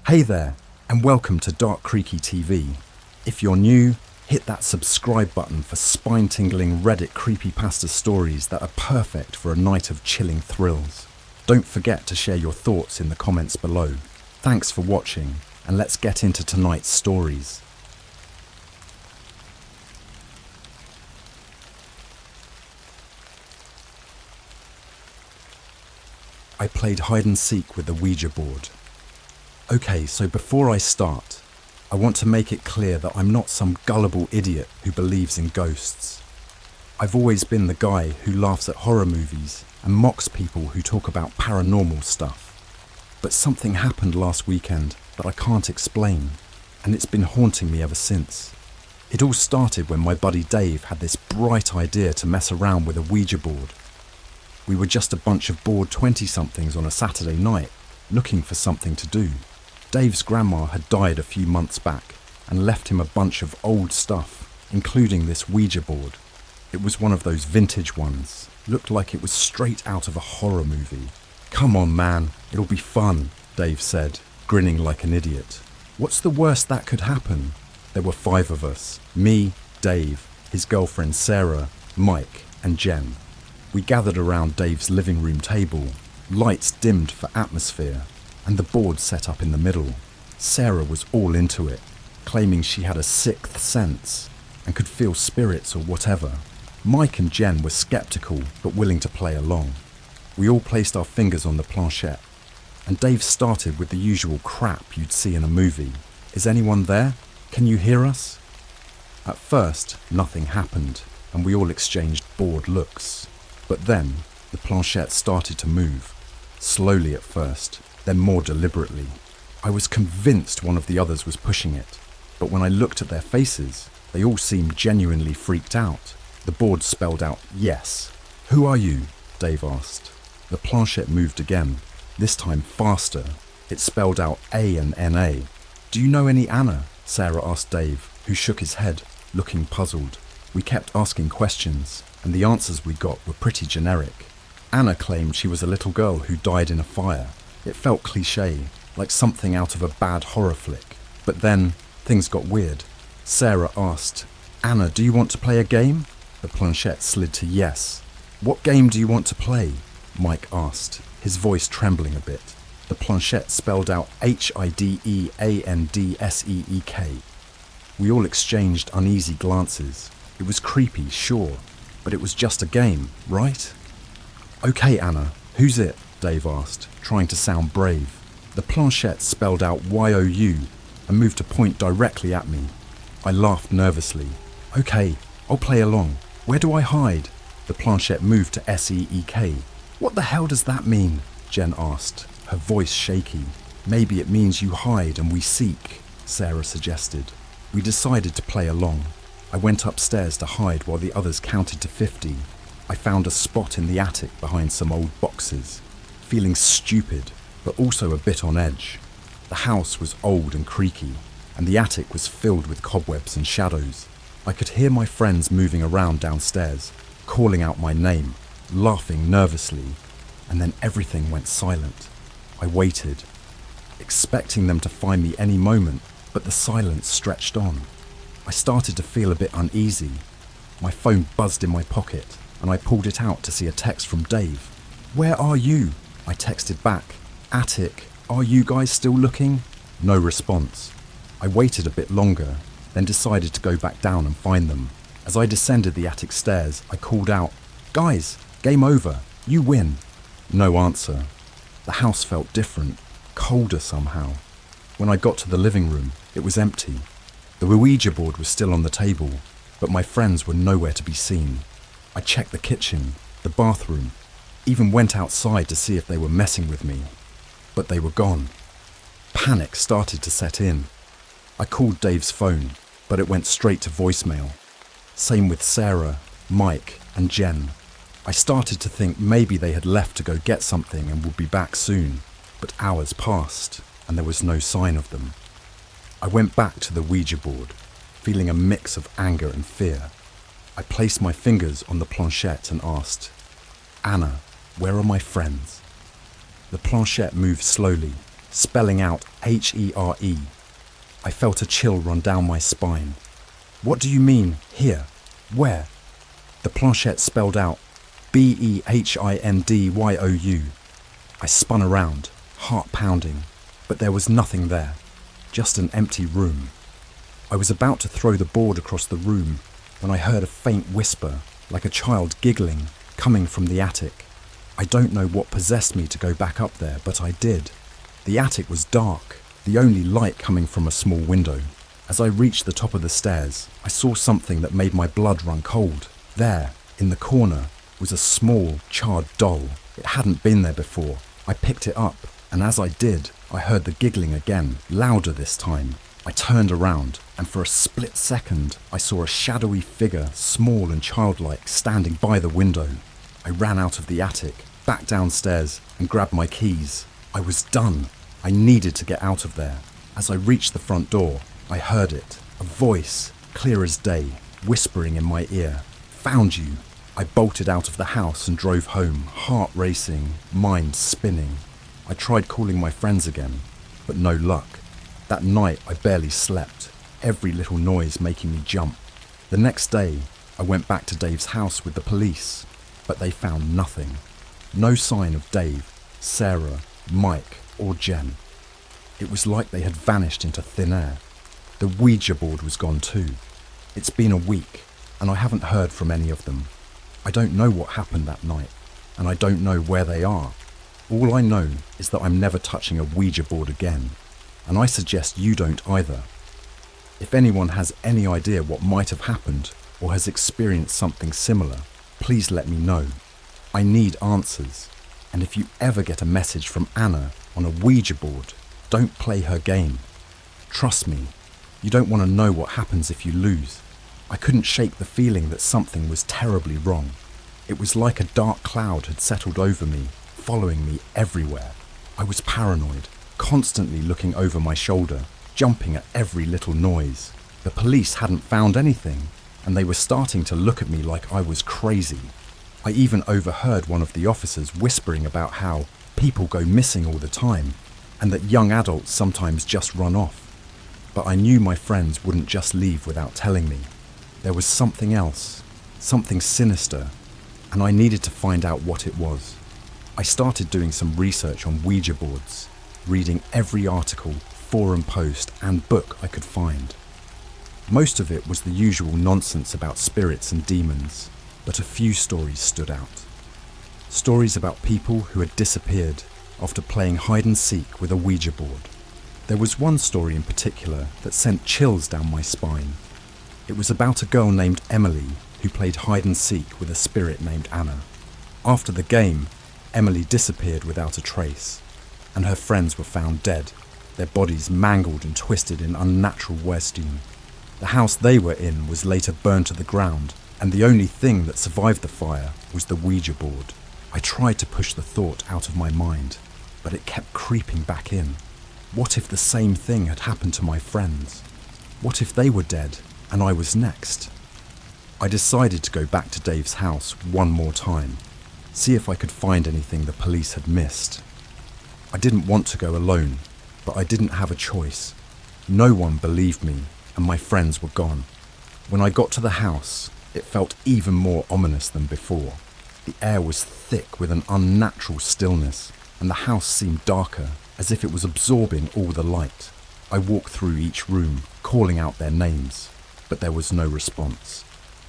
Hey there, and welcome to Dark Creaky TV. If you're new, hit that subscribe button for spine-tingling Reddit creepypasta stories that are perfect for a night of chilling thrills. Don't forget to share your thoughts in the comments below. Thanks for watching, and let's get into tonight's stories. I played hide and seek with the Ouija board. Okay, so before I start, I want to make it clear that I'm not some gullible idiot who believes in ghosts. I've always been the guy who laughs at horror movies and mocks people who talk about paranormal stuff. But something happened last weekend that I can't explain, and it's been haunting me ever since. It all started when my buddy Dave had this bright idea to mess around with a Ouija board. We were just a bunch of bored 20-somethings on a Saturday night, looking for something to do. Dave's grandma had died a few months back and left him a bunch of old stuff, including this Ouija board. It was one of those vintage ones, looked like it was straight out of a horror movie. "Come on, man, it'll be fun," Dave said, grinning like an idiot. "What's the worst that could happen?" There were 5 of us, me, Dave, his girlfriend Sarah, Mike, and Jen. We gathered around Dave's living room table, lights dimmed for atmosphere, and the board set up in the middle. Sarah was all into it, claiming she had a 6th sense and could feel spirits or whatever. Mike and Jen were skeptical but willing to play along. We all placed our fingers on the planchette, and Dave started with the usual crap you'd see in a movie. "Is anyone there? Can you hear us?" At first, nothing happened, and we all exchanged bored looks. But then, the planchette started to move, slowly at first, then more deliberately. I was convinced one of the others was pushing it, but when I looked at their faces, they all seemed genuinely freaked out. The board spelled out yes. "Who are you?" Dave asked. The planchette moved again, this time faster. It spelled out A and NA. "Do you know any Anna?" Sarah asked Dave, who shook his head, looking puzzled. We kept asking questions, and the answers we got were pretty generic. Anna claimed she was a little girl who died in a fire. It felt cliché, like something out of a bad horror flick. But then, things got weird. Sarah asked, "Anna, do you want to play a game?" The planchette slid to yes. "What game do you want to play?" Mike asked, his voice trembling a bit. The planchette spelled out HIDEANDSEEK. We all exchanged uneasy glances. It was creepy, sure, but it was just a game, right? "Okay, Anna, who's it?" Dave asked, trying to sound brave. The planchette spelled out YOU and moved to point directly at me. I laughed nervously. "Okay, I'll play along. Where do I hide?" The planchette moved to SEEK. "What the hell does that mean?" Jen asked, her voice shaky. "Maybe it means you hide and we seek," Sarah suggested. We decided to play along. I went upstairs to hide while the others counted to 50. I found a spot in the attic behind some old boxes, feeling stupid, but also a bit on edge. The house was old and creaky, and the attic was filled with cobwebs and shadows. I could hear my friends moving around downstairs, calling out my name, laughing nervously, and then everything went silent. I waited, expecting them to find me any moment, but the silence stretched on. I started to feel a bit uneasy. My phone buzzed in my pocket, and I pulled it out to see a text from Dave. "Where are you?" I texted back. "Attic, are you guys still looking?" No response. I waited a bit longer, then decided to go back down and find them. As I descended the attic stairs, I called out, "Guys, game over, you win." No answer. The house felt different, colder somehow. When I got to the living room, it was empty. The Ouija board was still on the table, but my friends were nowhere to be seen. I checked the kitchen, the bathroom, even went outside to see if they were messing with me, but they were gone. Panic started to set in. I called Dave's phone, but it went straight to voicemail. Same with Sarah, Mike, and Jen. I started to think maybe they had left to go get something and would be back soon, but hours passed and there was no sign of them. I went back to the Ouija board, feeling a mix of anger and fear. I placed my fingers on the planchette and asked, "Anna, where are my friends?" The planchette moved slowly, spelling out HERE. I felt a chill run down my spine. What do you mean, here? Where? The planchette spelled out BEHINDYOU. I spun around, heart pounding, but there was nothing there, just an empty room. I was about to throw the board across the room when I heard a faint whisper, like a child giggling, coming from the attic. I don't know what possessed me to go back up there, but I did. The attic was dark, the only light coming from a small window. As I reached the top of the stairs, I saw something that made my blood run cold. There, in the corner, was a small, charred doll. It hadn't been there before. I picked it up, and as I did, I heard the giggling again, louder this time. I turned around, and for a split second, I saw a shadowy figure, small and childlike, standing by the window. I ran out of the attic, back downstairs, and grabbed my keys. I was done. I needed to get out of there. As I reached the front door, I heard it, a voice, clear as day, whispering in my ear, "Found you." I bolted out of the house and drove home, heart racing, mind spinning. I tried calling my friends again, but no luck. That night I barely slept, every little noise making me jump. The next day, I went back to Dave's house with the police, but they found nothing. No sign of Dave, Sarah, Mike, or Jen. It was like they had vanished into thin air. The Ouija board was gone too. It's been a week, and I haven't heard from any of them. I don't know what happened that night, and I don't know where they are. All I know is that I'm never touching a Ouija board again, and I suggest you don't either. If anyone has any idea what might have happened or has experienced something similar, please let me know. I need answers, and if you ever get a message from Anna on a Ouija board, don't play her game. Trust me, you don't want to know what happens if you lose. I couldn't shake the feeling that something was terribly wrong. It was like a dark cloud had settled over me, following me everywhere. I was paranoid, constantly looking over my shoulder, jumping at every little noise. The police hadn't found anything, and they were starting to look at me like I was crazy. I even overheard one of the officers whispering about how people go missing all the time, and that young adults sometimes just run off. But I knew my friends wouldn't just leave without telling me. There was something else, something sinister, and I needed to find out what it was. I started doing some research on Ouija boards, reading every article, forum post, and book I could find. Most of it was the usual nonsense about spirits and demons, but a few stories stood out. Stories about people who had disappeared after playing hide and seek with a Ouija board. There was one story in particular that sent chills down my spine. It was about a girl named Emily who played hide and seek with a spirit named Anna. After the game, Emily disappeared without a trace, and her friends were found dead, their bodies mangled and twisted in unnatural Western. The house they were in was later burned to the ground, and the only thing that survived the fire was the Ouija board. I tried to push the thought out of my mind, but it kept creeping back in. What if the same thing had happened to my friends? What if they were dead and I was next? I decided to go back to Dave's house one more time, see if I could find anything the police had missed. I didn't want to go alone, but I didn't have a choice. No one believed me, and my friends were gone. When I got to the house, it felt even more ominous than before. The air was thick with an unnatural stillness, and the house seemed darker, as if it was absorbing all the light. I walked through each room, calling out their names, but there was no response.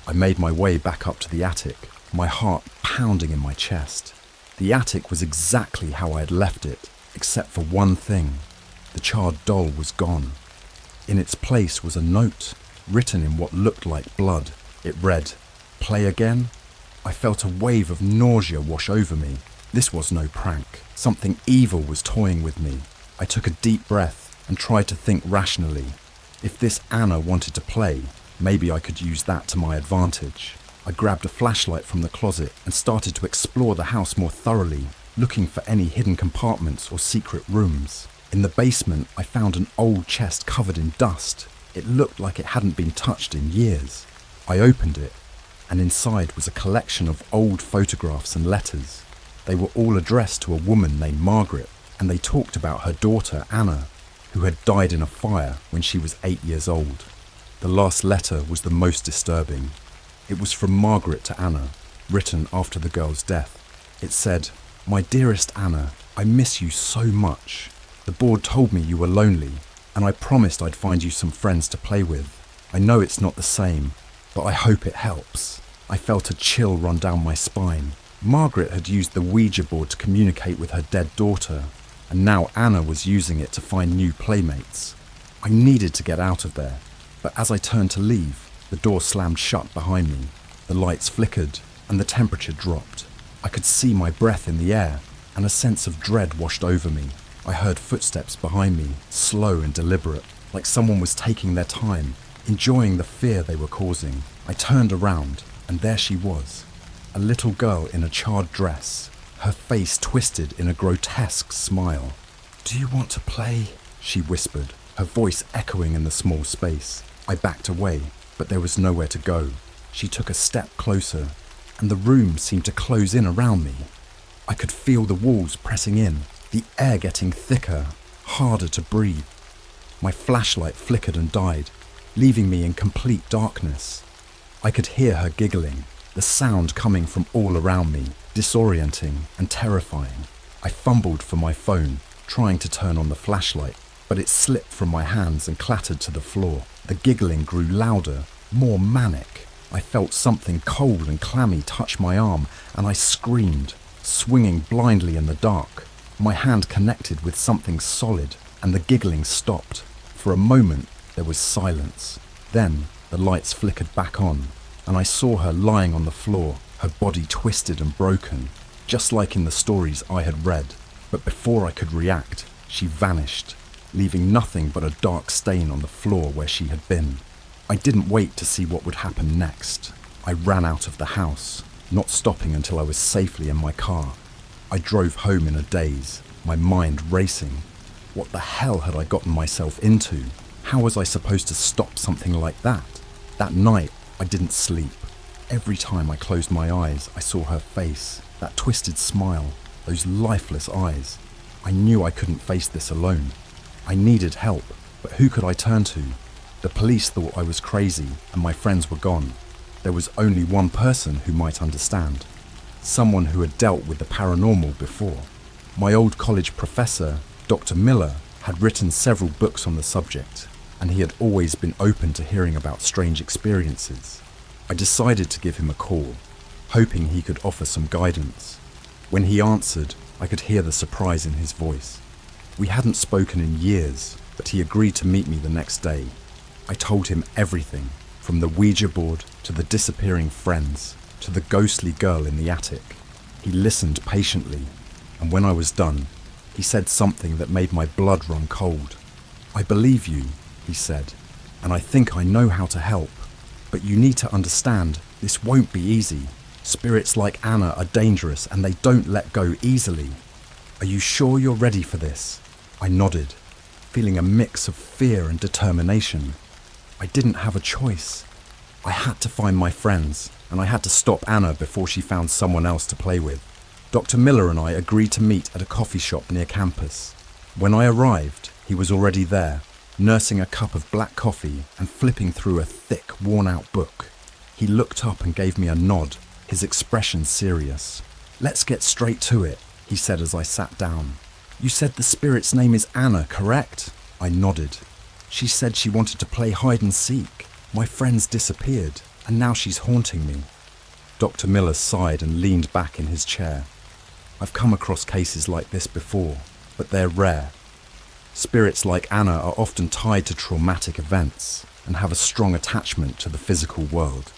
I made my way back up to the attic, my heart pounding in my chest. The attic was exactly how I had left it, except for one thing. The charred doll was gone. In its place was a note, written in what looked like blood. It read, "Play again?" I felt a wave of nausea wash over me. This was no prank. Something evil was toying with me. I took a deep breath and tried to think rationally. If this Anna wanted to play, maybe I could use that to my advantage. I grabbed a flashlight from the closet and started to explore the house more thoroughly, looking for any hidden compartments or secret rooms. In the basement, I found an old chest covered in dust. It looked like it hadn't been touched in years. I opened it, and inside was a collection of old photographs and letters. They were all addressed to a woman named Margaret. and they talked about her daughter, Anna, who had died in a fire when she was 8 years old. The last letter was the most disturbing. It was from Margaret to Anna, written after the girl's death. It said, "My dearest Anna, I miss you so much. The board told me you were lonely, and I promised I'd find you some friends to play with. I know it's not the same, but I hope it helps." I felt a chill run down my spine. Margaret had used the Ouija board to communicate with her dead daughter, and now Anna was using it to find new playmates. I needed to get out of there, but as I turned to leave, the door slammed shut behind me. The lights flickered, and the temperature dropped. I could see my breath in the air, and a sense of dread washed over me. I heard footsteps behind me, slow and deliberate, like someone was taking their time, enjoying the fear they were causing. I turned around, and there she was, a little girl in a charred dress, her face twisted in a grotesque smile. "Do you want to play?" she whispered, her voice echoing in the small space. I backed away, but there was nowhere to go. She took a step closer, and the room seemed to close in around me. I could feel the walls pressing in, the air getting thicker, harder to breathe. My flashlight flickered and died, leaving me in complete darkness. I could hear her giggling, the sound coming from all around me, disorienting and terrifying. I fumbled for my phone, trying to turn on the flashlight, but it slipped from my hands and clattered to the floor. The giggling grew louder, more manic. I felt something cold and clammy touch my arm, and I screamed, swinging blindly in the dark. My hand connected with something solid, and the giggling stopped. For a moment, there was silence. Then, the lights flickered back on, and I saw her lying on the floor, her body twisted and broken, just like in the stories I had read. But before I could react, she vanished, leaving nothing but a dark stain on the floor where she had been. I didn't wait to see what would happen next. I ran out of the house, not stopping until I was safely in my car. I drove home in a daze, my mind racing. What the hell had I gotten myself into? How was I supposed to stop something like that? That night, I didn't sleep. Every time I closed my eyes, I saw her face, that twisted smile, those lifeless eyes. I knew I couldn't face this alone. I needed help, but who could I turn to? The police thought I was crazy, and my friends were gone. There was only one person who might understand. Someone who had dealt with the paranormal before. My old college professor, Dr. Miller, had written several books on the subject, and he had always been open to hearing about strange experiences. I decided to give him a call, hoping he could offer some guidance. When he answered, I could hear the surprise in his voice. We hadn't spoken in years, but he agreed to meet me the next day. I told him everything, from the Ouija board to the disappearing friends to the ghostly girl in the attic. He listened patiently, and when I was done, he said something that made my blood run cold. "I believe you," he said, "and I think I know how to help. But you need to understand, this won't be easy. Spirits like Anna are dangerous and they don't let go easily. Are you sure you're ready for this?" I nodded, feeling a mix of fear and determination. I didn't have a choice. I had to find my friends, and I had to stop Anna before she found someone else to play with. Dr. Miller and I agreed to meet at a coffee shop near campus. When I arrived, he was already there, nursing a cup of black coffee and flipping through a thick, worn-out book. He looked up and gave me a nod, his expression serious. "Let's get straight to it," he said as I sat down. "You said the spirit's name is Anna, correct?" I nodded. "She said she wanted to play hide and seek. My friends disappeared, and now she's haunting me." Dr. Miller sighed and leaned back in his chair. "I've come across cases like this before, but they're rare. Spirits like Anna are often tied to traumatic events and have a strong attachment to the physical world.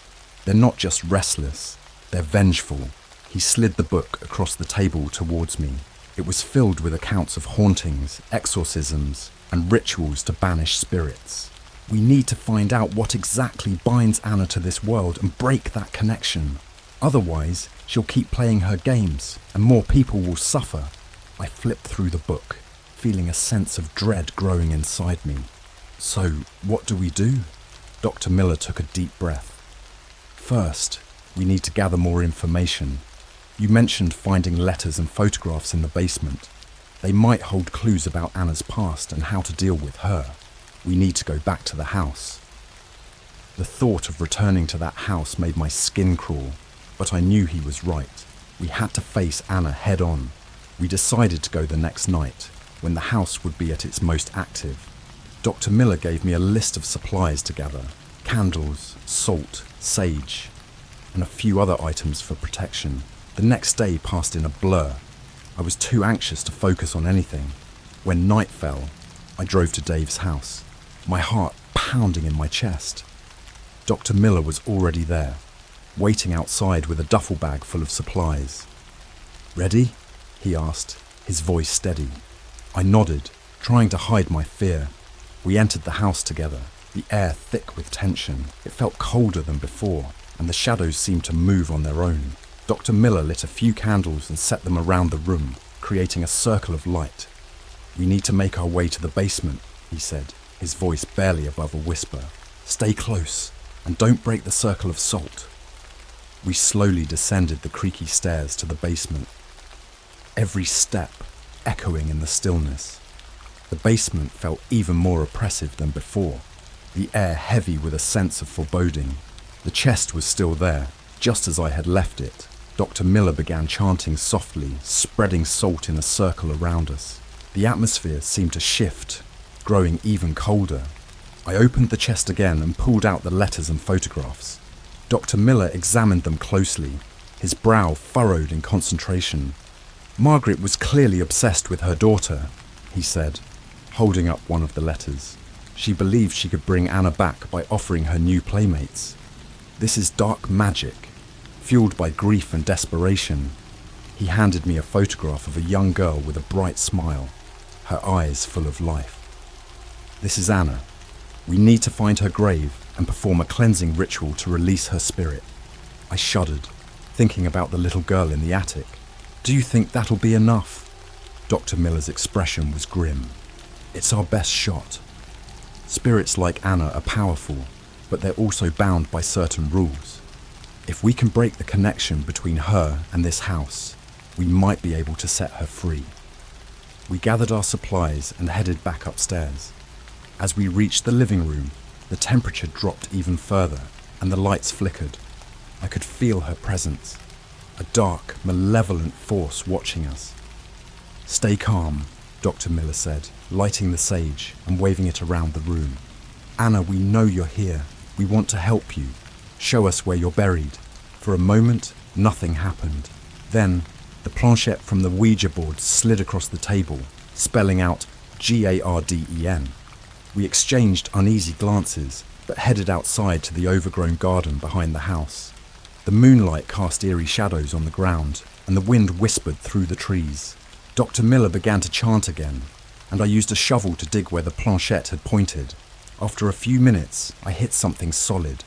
They're not just restless, they're vengeful." He slid the book across the table towards me. It was filled with accounts of hauntings, exorcisms, and rituals to banish spirits. "We need to find out what exactly binds Anna to this world and break that connection. Otherwise, she'll keep playing her games and more people will suffer." I flipped through the book, feeling a sense of dread growing inside me. "So, what do we do?" Dr. Miller took a deep breath. "First, we need to gather more information. You mentioned finding letters and photographs in the basement. They might hold clues about Anna's past and how to deal with her. We need to go back to the house. The thought of returning to that house made my skin crawl, but I knew he was right. We had to face Anna head on. We decided to go the next night, when the house would be at its most active. Dr. Miller gave me a list of supplies to gather: candles, salt, sage, and a few other items for protection. The next day passed in a blur. I was too anxious to focus on anything. When night fell, I drove to Dave's house, my heart pounding in my chest. Dr. Miller was already there, waiting outside with a duffel bag full of supplies. "Ready?" he asked, his voice steady. I nodded, trying to hide my fear. We entered the house together, the air thick with tension. It felt colder than before, and the shadows seemed to move on their own. Dr. Miller lit a few candles and set them around the room, creating a circle of light. "We need to make our way to the basement," he said, his voice barely above a whisper. "Stay close, and don't break the circle of salt." We slowly descended the creaky stairs to the basement, every step echoing in the stillness. The basement felt even more oppressive than before, the air heavy with a sense of foreboding. The chest was still there, just as I had left it. Dr. Miller began chanting softly, spreading salt in a circle around us. The atmosphere seemed to shift, growing even colder. I opened the chest again and pulled out the letters and photographs. Dr. Miller examined them closely, his brow furrowed in concentration. "Margaret was clearly obsessed with her daughter," he said, holding up one of the letters. "She believed she could bring Anna back by offering her new playmates. This is dark magic, fueled by grief and desperation." He handed me a photograph of a young girl with a bright smile, her eyes full of life. "This is Anna. We need to find her grave and perform a cleansing ritual to release her spirit." I shuddered, thinking about the little girl in the attic. "Do you think that'll be enough?" Dr. Miller's expression was grim. "It's our best shot. Spirits like Anna are powerful, but they're also bound by certain rules. If we can break the connection between her and this house, we might be able to set her free." We gathered our supplies and headed back upstairs. As we reached the living room, the temperature dropped even further and the lights flickered. I could feel her presence, a dark, malevolent force watching us. "Stay calm," Dr. Miller said, lighting the sage and waving it around the room. "Anna, we know you're here. We want to help you. Show us where you're buried." For a moment, nothing happened. Then, the planchette from the Ouija board slid across the table, spelling out GARDEN. We exchanged uneasy glances, but headed outside to the overgrown garden behind the house. The moonlight cast eerie shadows on the ground, and the wind whispered through the trees. Dr. Miller began to chant again, and I used a shovel to dig where the planchette had pointed. After a few minutes, I hit something solid.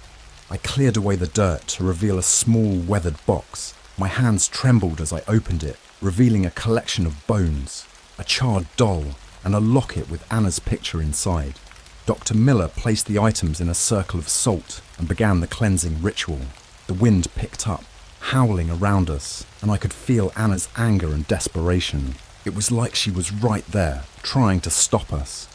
I cleared away the dirt to reveal a small, weathered box. My hands trembled as I opened it, revealing a collection of bones, a charred doll, and a locket with Anna's picture inside. Dr. Miller placed the items in a circle of salt and began the cleansing ritual. The wind picked up, howling around us, and I could feel Anna's anger and desperation. It was like she was right there, trying to stop us.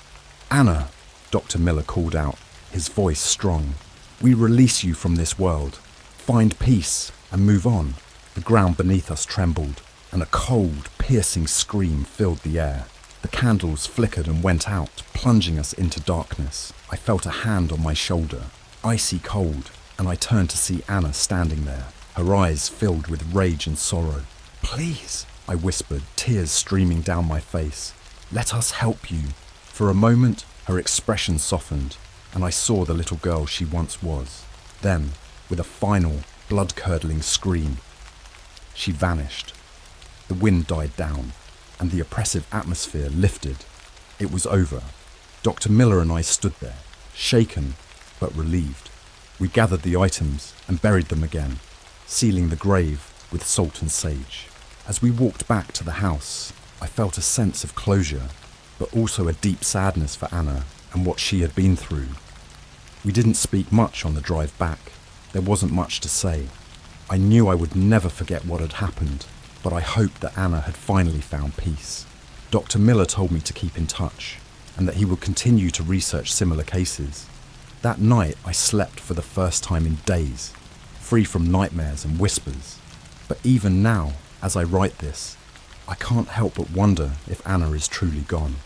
"Anna," Dr. Miller called out, his voice strong. "We release you from this world. Find peace and move on." The ground beneath us trembled, and a cold, piercing scream filled the air. The candles flickered and went out, plunging us into darkness. I felt a hand on my shoulder, icy cold, and I turned to see Anna standing there, her eyes filled with rage and sorrow. "Please," I whispered, tears streaming down my face. "Let us help you." For a moment, her expression softened, and I saw the little girl she once was. Then, with a final, blood-curdling scream, she vanished. The wind died down, and the oppressive atmosphere lifted. It was over. Dr. Miller and I stood there, shaken but relieved. We gathered the items and buried them again, sealing the grave with salt and sage. As we walked back to the house, I felt a sense of closure, but also a deep sadness for Anna and what she had been through. We didn't speak much on the drive back. There wasn't much to say. I knew I would never forget what had happened, but I hoped that Anna had finally found peace. Dr. Miller told me to keep in touch and that he would continue to research similar cases. That night I slept for the first time in days, free from nightmares and whispers. But even now, as I write this, I can't help but wonder if Anna is truly gone.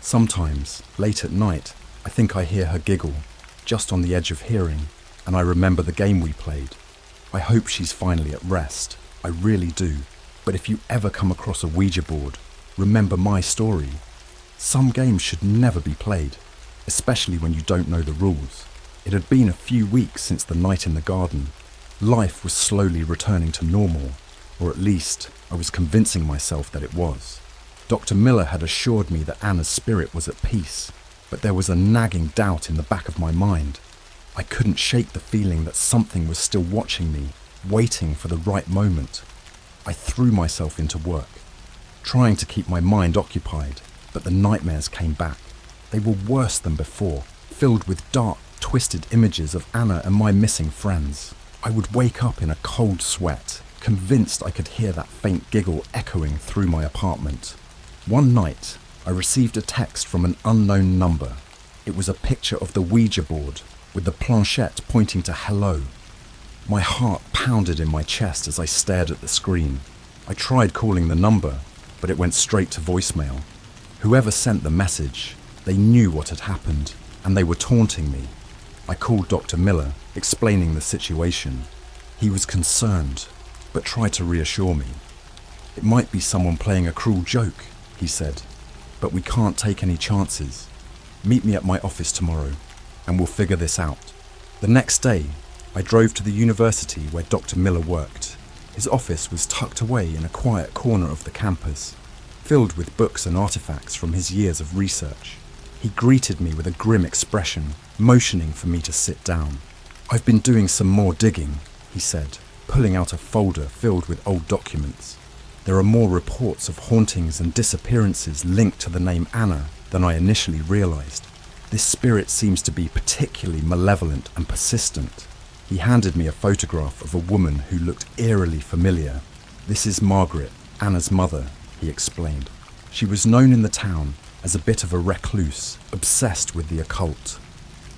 Sometimes, late at night, I think I hear her giggle, just on the edge of hearing, and I remember the game we played. I hope she's finally at rest. I really do. But if you ever come across a Ouija board, remember my story. Some games should never be played, especially when you don't know the rules. It had been a few weeks since the night in the garden. Life was slowly returning to normal, or at least I was convincing myself that it was. Dr. Miller had assured me that Anna's spirit was at peace, but there was a nagging doubt in the back of my mind. I couldn't shake the feeling that something was still watching me, waiting for the right moment. I threw myself into work, trying to keep my mind occupied, but the nightmares came back. They were worse than before, filled with dark, twisted images of Anna and my missing friends. I would wake up in a cold sweat, convinced I could hear that faint giggle echoing through my apartment. One night, I received a text from an unknown number. It was a picture of the Ouija board, with the planchette pointing to hello. My heart pounded in my chest as I stared at the screen. I tried calling the number, but it went straight to voicemail. Whoever sent the message, they knew what had happened, and they were taunting me. I called Dr. Miller, explaining the situation. He was concerned, but tried to reassure me. It might be someone playing a cruel joke, he said, but we can't take any chances. Meet me at my office tomorrow, and we'll figure this out. The next day, I drove to the university where Dr. Miller worked. His office was tucked away in a quiet corner of the campus, filled with books and artifacts from his years of research. He greeted me with a grim expression, motioning for me to sit down. "I've been doing some more digging," he said, pulling out a folder filled with old documents. "There are more reports of hauntings and disappearances linked to the name Anna than I initially realized. This spirit seems to be particularly malevolent and persistent." He handed me a photograph of a woman who looked eerily familiar. "This is Margaret, Anna's mother," he explained. "She was known in the town as a bit of a recluse, obsessed with the occult.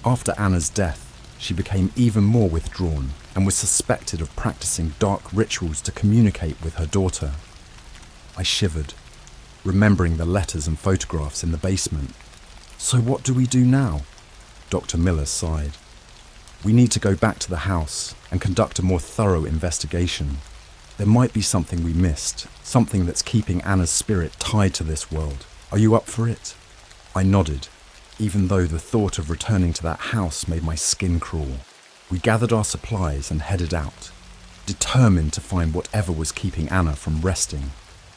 After Anna's death, she became even more withdrawn and was suspected of practicing dark rituals to communicate with her daughter." I shivered, remembering the letters and photographs in the basement. "So what do we do now?" Dr. Miller sighed. "We need to go back to the house and conduct a more thorough investigation. There might be something we missed, something that's keeping Anna's spirit tied to this world. Are you up for it?" I nodded, even though the thought of returning to that house made my skin crawl. We gathered our supplies and headed out, determined to find whatever was keeping Anna from resting.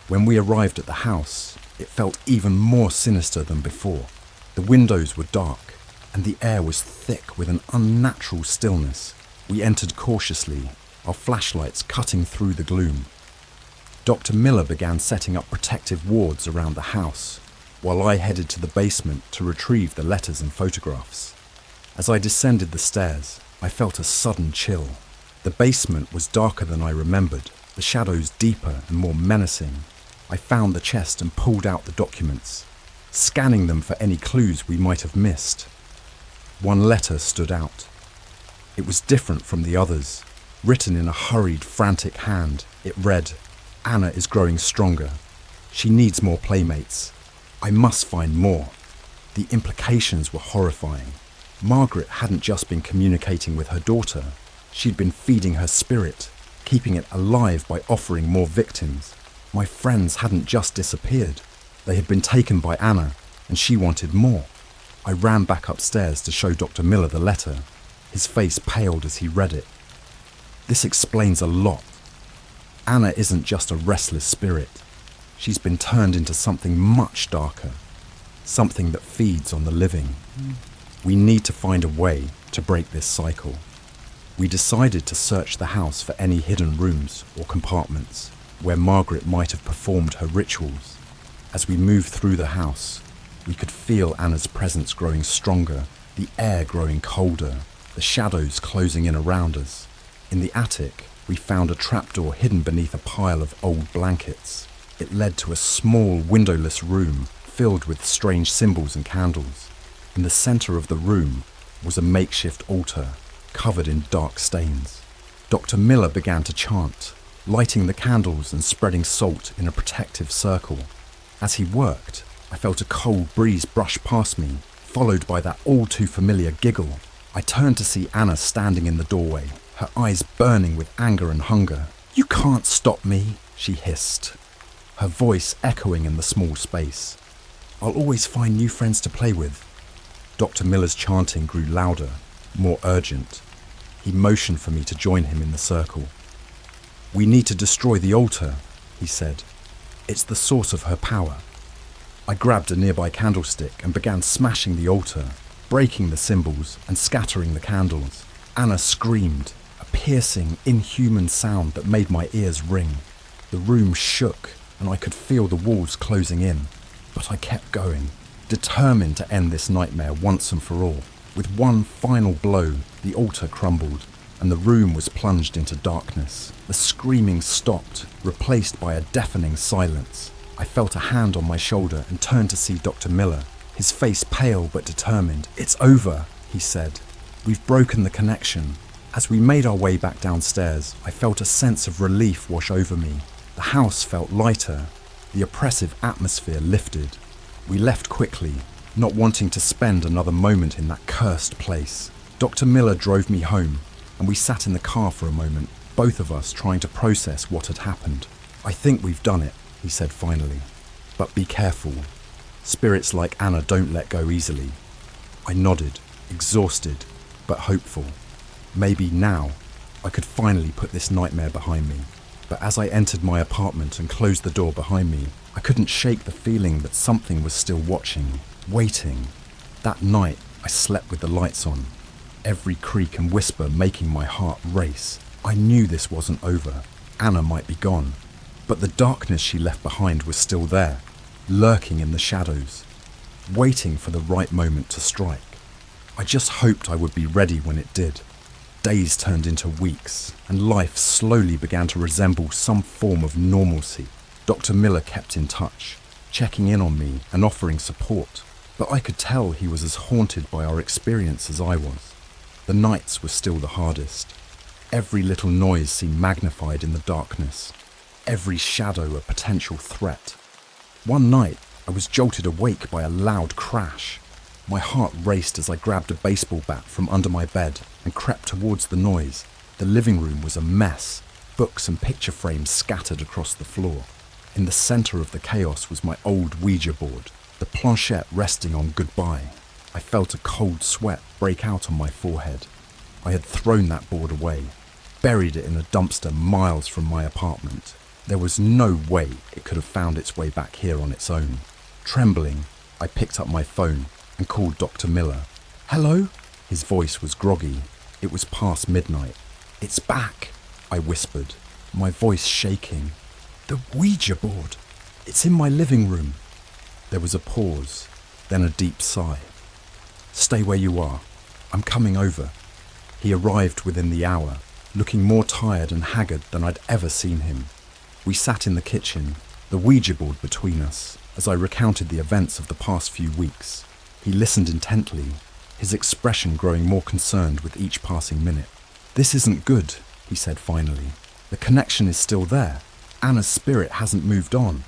When we arrived at the house, it felt even more sinister than before. The windows were dark, and the air was thick with an unnatural stillness. We entered cautiously, our flashlights cutting through the gloom. Dr. Miller began setting up protective wards around the house, while I headed to the basement to retrieve the letters and photographs. As I descended the stairs, I felt a sudden chill. The basement was darker than I remembered, the shadows deeper and more menacing. I found the chest and pulled out the documents, scanning them for any clues we might have missed. One letter stood out. It was different from the others. Written in a hurried, frantic hand, it read, "Anna is growing stronger. She needs more playmates. I must find more." The implications were horrifying. Margaret hadn't just been communicating with her daughter. She'd been feeding her spirit, keeping it alive by offering more victims. My friends hadn't just disappeared. They had been taken by Anna, and she wanted more. I ran back upstairs to show Dr. Miller the letter. His face paled as he read it. "This explains a lot. Anna isn't just a restless spirit. She's been turned into something much darker, something that feeds on the living. We need to find a way to break this cycle." We decided to search the house for any hidden rooms or compartments where Margaret might have performed her rituals. As we moved through the house, we could feel Anna's presence growing stronger, the air growing colder, the shadows closing in around us. In the attic, we found a trapdoor hidden beneath a pile of old blankets. It led to a small, windowless room filled with strange symbols and candles. In the centre of the room was a makeshift altar covered in dark stains. Dr. Miller began to chant, lighting the candles and spreading salt in a protective circle. As he worked, I felt a cold breeze brush past me, followed by that all-too-familiar giggle. I turned to see Anna standing in the doorway, her eyes burning with anger and hunger. "You can't stop me," she hissed, her voice echoing in the small space. "I'll always find new friends to play with." Dr. Miller's chanting grew louder, more urgent. He motioned for me to join him in the circle. "We need to destroy the altar," he said. "It's the source of her power." I grabbed a nearby candlestick and began smashing the altar, breaking the symbols and scattering the candles. Anna screamed, a piercing, inhuman sound that made my ears ring. The room shook and I could feel the walls closing in, but I kept going, determined to end this nightmare once and for all. With one final blow, the altar crumbled and the room was plunged into darkness. The screaming stopped, replaced by a deafening silence. I felt a hand on my shoulder and turned to see Dr. Miller, his face pale but determined. "It's over," he said. "We've broken the connection." As we made our way back downstairs, I felt a sense of relief wash over me. The house felt lighter. The oppressive atmosphere lifted. We left quickly, not wanting to spend another moment in that cursed place. Dr. Miller drove me home, and we sat in the car for a moment, both of us trying to process what had happened. "I think we've done it," he said finally. "But be careful. Spirits like Anna don't let go easily." I nodded, exhausted, but hopeful. Maybe now I could finally put this nightmare behind me. But as I entered my apartment and closed the door behind me, I couldn't shake the feeling that something was still watching, waiting. That night, I slept with the lights on, every creak and whisper making my heart race. I knew this wasn't over. Anna might be gone, but the darkness she left behind was still there, lurking in the shadows, waiting for the right moment to strike. I just hoped I would be ready when it did. Days turned into weeks, and life slowly began to resemble some form of normalcy. Dr. Miller kept in touch, checking in on me and offering support, but I could tell he was as haunted by our experience as I was. The nights were still the hardest. Every little noise seemed magnified in the darkness, every shadow a potential threat. One night, I was jolted awake by a loud crash. My heart raced as I grabbed a baseball bat from under my bed and crept towards the noise. The living room was a mess, books and picture frames scattered across the floor. In the centre of the chaos was my old Ouija board, the planchette resting on goodbye. I felt a cold sweat break out on my forehead. I had thrown that board away, buried it in a dumpster miles from my apartment. There was no way it could have found its way back here on its own. Trembling, I picked up my phone and called Dr. Miller. "Hello?" His voice was groggy. It was past midnight. "It's back," I whispered, my voice shaking. "The Ouija board. It's in my living room." There was a pause, then a deep sigh. "Stay where you are. I'm coming over." He arrived within the hour, looking more tired and haggard than I'd ever seen him. We sat in the kitchen, the Ouija board between us, as I recounted the events of the past few weeks. He listened intently, his expression growing more concerned with each passing minute. "This isn't good," he said finally. "The connection is still there. Anna's spirit hasn't moved on."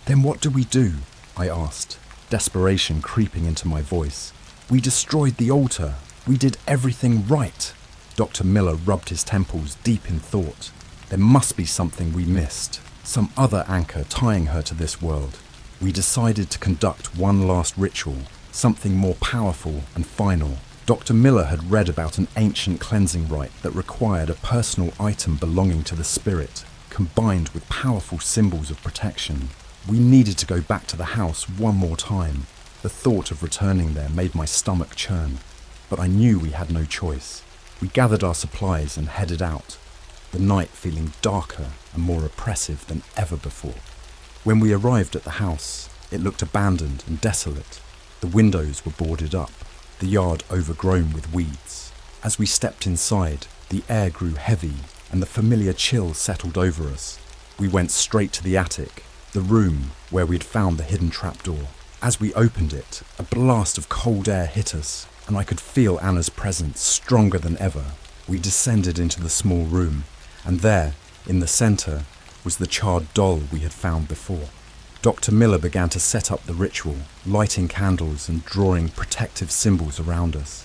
"Then what do we do?" I asked, desperation creeping into my voice. "We destroyed the altar. We did everything right." Dr. Miller rubbed his temples deep in thought. There must be something we missed, some other anchor tying her to this world. We decided to conduct one last ritual, something more powerful and final. Dr. Miller had read about an ancient cleansing rite that required a personal item belonging to the spirit, combined with powerful symbols of protection. We needed to go back to the house one more time. The thought of returning there made my stomach churn, but I knew we had no choice. We gathered our supplies and headed out, the night feeling darker and more oppressive than ever before. When we arrived at the house, it looked abandoned and desolate. The windows were boarded up, the yard overgrown with weeds. As we stepped inside, the air grew heavy and the familiar chill settled over us. We went straight to the attic, The room where we'd found the hidden trapdoor. As we opened it, a blast of cold air hit us, and I could feel Anna's presence stronger than ever. We descended into the small room, and there, in the centre, was the charred doll we had found before. Dr. Miller began to set up the ritual, lighting candles and drawing protective symbols around us.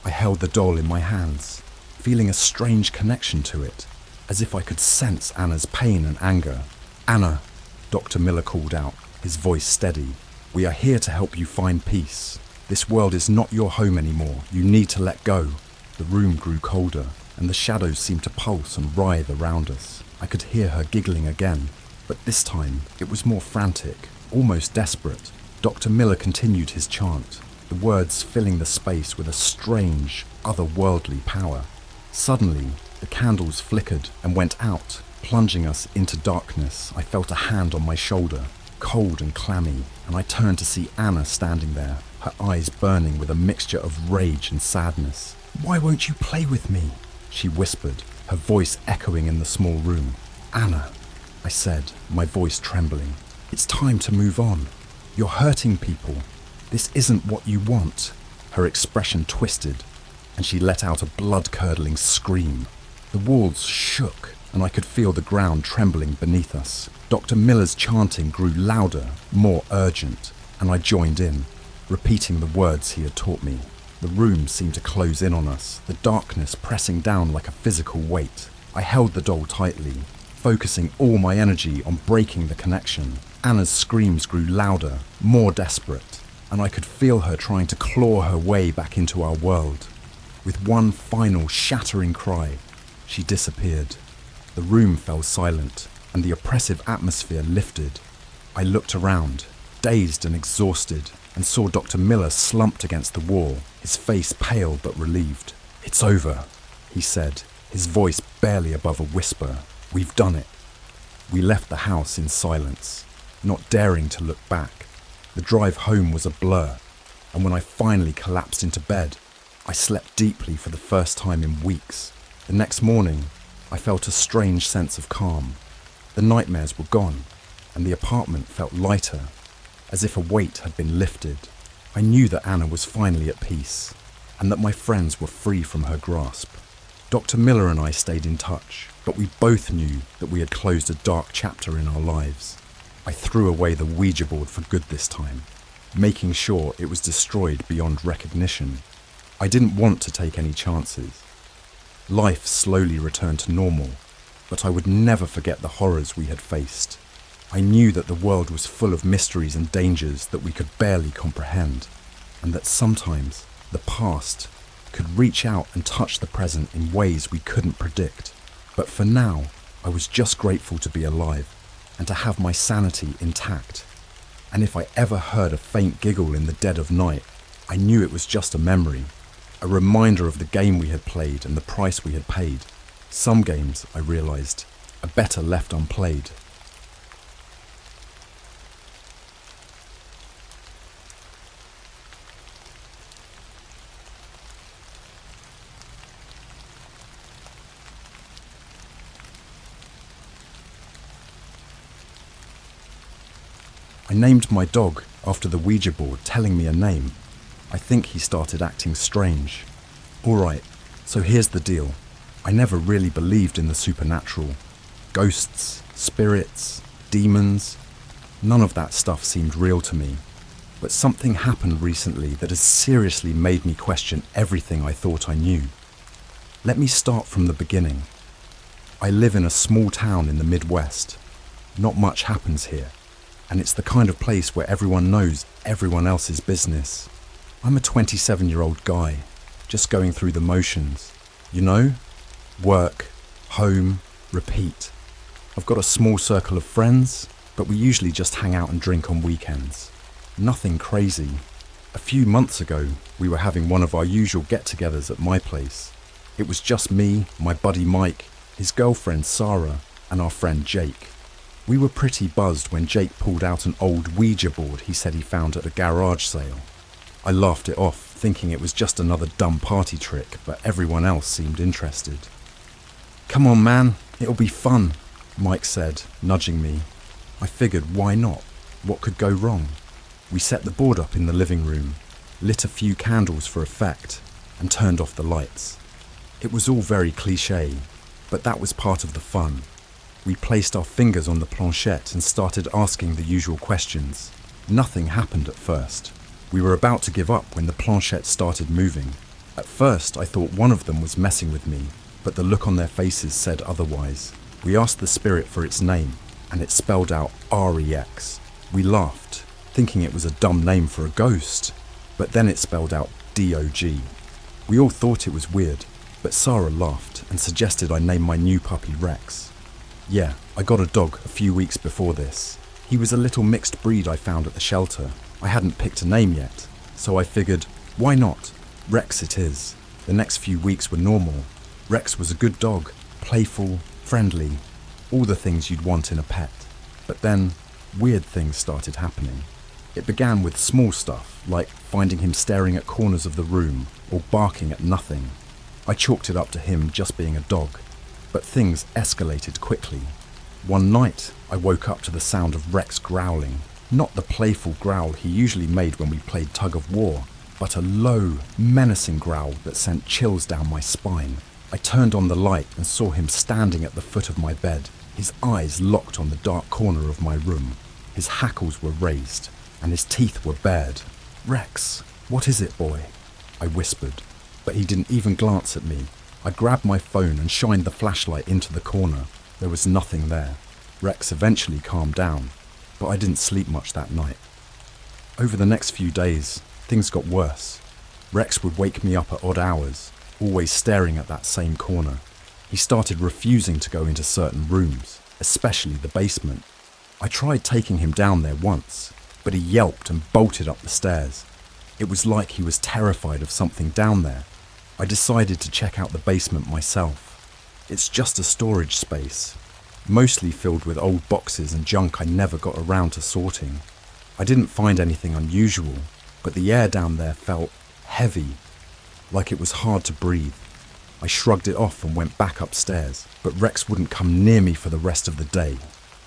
I held the doll in my hands, feeling a strange connection to it, as if I could sense Anna's pain and anger. "Anna," Dr. Miller called out, his voice steady. "We are here to help you find peace. This world is not your home anymore. You need to let go." The room grew colder, and the shadows seemed to pulse and writhe around us. I could hear her giggling again, but this time it was more frantic, almost desperate. Dr. Miller continued his chant, the words filling the space with a strange, otherworldly power. Suddenly, the candles flickered and went out, plunging us into darkness. I felt a hand on my shoulder, cold and clammy, and I turned to see Anna standing there, her eyes burning with a mixture of rage and sadness. "Why won't you play with me?" she whispered, her voice echoing in the small room. "Anna," I said, my voice trembling, "it's time to move on. You're hurting people. This isn't what you want." Her expression twisted, and she let out a blood-curdling scream. The walls shook, and I could feel the ground trembling beneath us. Dr. Miller's chanting grew louder, more urgent, and I joined in, repeating the words he had taught me. The room seemed to close in on us, the darkness pressing down like a physical weight. I held the doll tightly, focusing all my energy on breaking the connection. Anna's screams grew louder, more desperate, and I could feel her trying to claw her way back into our world. With one final shattering cry, she disappeared. The room fell silent, and the oppressive atmosphere lifted. I looked around, dazed and exhausted, and saw Dr. Miller slumped against the wall, his face pale but relieved. "It's over," he said, his voice barely above a whisper. "We've done it." We left the house in silence, not daring to look back. The drive home was a blur, and when I finally collapsed into bed, I slept deeply for the first time in weeks. The next morning, I felt a strange sense of calm. The nightmares were gone, and the apartment felt lighter, as if a weight had been lifted. I knew that Anna was finally at peace, and that my friends were free from her grasp. Dr. Miller and I stayed in touch, but we both knew that we had closed a dark chapter in our lives. I threw away the Ouija board for good this time, making sure it was destroyed beyond recognition. I didn't want to take any chances. Life slowly returned to normal, but I would never forget the horrors we had faced. I knew that the world was full of mysteries and dangers that we could barely comprehend, and that sometimes the past could reach out and touch the present in ways we couldn't predict. But for now, I was just grateful to be alive and to have my sanity intact. And if I ever heard a faint giggle in the dead of night, I knew it was just a memory, a reminder of the game we had played and the price we had paid. Some games, I realized, are better left unplayed. I named my dog after the Ouija board telling me a name. I think he started acting strange. Alright, so here's the deal. I never really believed in the supernatural. Ghosts, spirits, demons, none of that stuff seemed real to me. But something happened recently that has seriously made me question everything I thought I knew. Let me start from the beginning. I live in a small town in the Midwest. Not much happens here, and it's the kind of place where everyone knows everyone else's business. I'm a 27-year-old guy, just going through the motions. You know? Work, home, repeat. I've got a small circle of friends, but we usually just hang out and drink on weekends. Nothing crazy. A few months ago, we were having one of our usual get-togethers at my place. It was just me, my buddy Mike, his girlfriend Sarah, and our friend Jake. We were pretty buzzed when Jake pulled out an old Ouija board he said he found at a garage sale. I laughed it off, thinking it was just another dumb party trick, but everyone else seemed interested. "Come on, man, it'll be fun," Mike said, nudging me. I figured, why not? What could go wrong? We set the board up in the living room, lit a few candles for effect, and turned off the lights. It was all very cliché, but that was part of the fun. We placed our fingers on the planchette and started asking the usual questions. Nothing happened at first. We were about to give up when the planchette started moving. At first, I thought one of them was messing with me, but the look on their faces said otherwise. We asked the spirit for its name, and it spelled out REX. We laughed, thinking it was a dumb name for a ghost, but then it spelled out DOG. We all thought it was weird, but Sarah laughed and suggested I name my new puppy Rex. Yeah, I got a dog a few weeks before this. He was a little mixed breed I found at the shelter. I hadn't picked a name yet, so I figured, why not? Rex it is. The next few weeks were normal. Rex was a good dog, playful, friendly, all the things you'd want in a pet. But then, weird things started happening. It began with small stuff, like finding him staring at corners of the room or barking at nothing. I chalked it up to him just being a dog, but things escalated quickly. One night, I woke up to the sound of Rex growling, not the playful growl he usually made when we played tug of war, but a low, menacing growl that sent chills down my spine. I turned on the light and saw him standing at the foot of my bed, his eyes locked on the dark corner of my room. His hackles were raised, and his teeth were bared. "Rex, what is it, boy?" I whispered, but he didn't even glance at me. I grabbed my phone and shined the flashlight into the corner. There was nothing there. Rex eventually calmed down, but I didn't sleep much that night. Over the next few days, things got worse. Rex would wake me up at odd hours, always staring at that same corner. He started refusing to go into certain rooms, especially the basement. I tried taking him down there once, but he yelped and bolted up the stairs. It was like he was terrified of something down there. I decided to check out the basement myself. It's just a storage space, mostly filled with old boxes and junk I never got around to sorting. I didn't find anything unusual, but the air down there felt heavy, like it was hard to breathe. I shrugged it off and went back upstairs, but Rex wouldn't come near me for the rest of the day.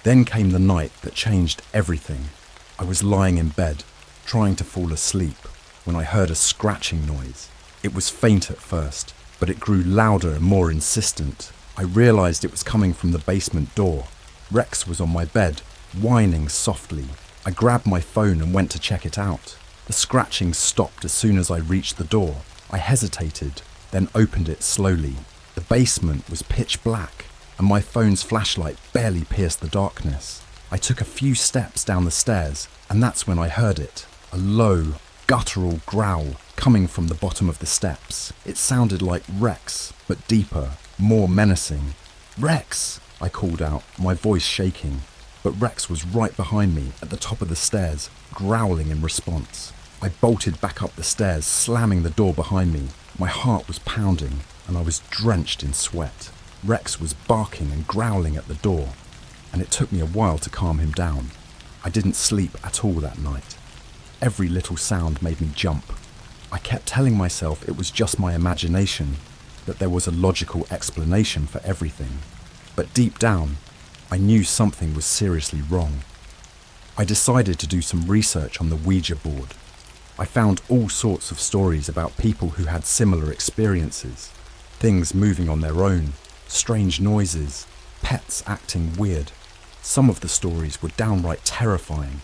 Then came the night that changed everything. I was lying in bed, trying to fall asleep, when I heard a scratching noise. It was faint at first, but it grew louder and more insistent. I realized it was coming from the basement door. Rex was on my bed, whining softly. I grabbed my phone and went to check it out. The scratching stopped as soon as I reached the door. I hesitated, then opened it slowly. The basement was pitch black, and my phone's flashlight barely pierced the darkness. I took a few steps down the stairs, and that's when I heard it. A low, guttural growl coming from the bottom of the steps. It sounded like Rex, but deeper, more menacing. "Rex!" I called out, my voice shaking. But Rex was right behind me at the top of the stairs, growling in response. I bolted back up the stairs, slamming the door behind me. My heart was pounding, and I was drenched in sweat. Rex was barking and growling at the door, and it took me a while to calm him down. I didn't sleep at all that night. Every little sound made me jump. I kept telling myself it was just my imagination, that there was a logical explanation for everything. But deep down, I knew something was seriously wrong. I decided to do some research on the Ouija board. I found all sorts of stories about people who had similar experiences. Things moving on their own, strange noises, pets acting weird. Some of the stories were downright terrifying.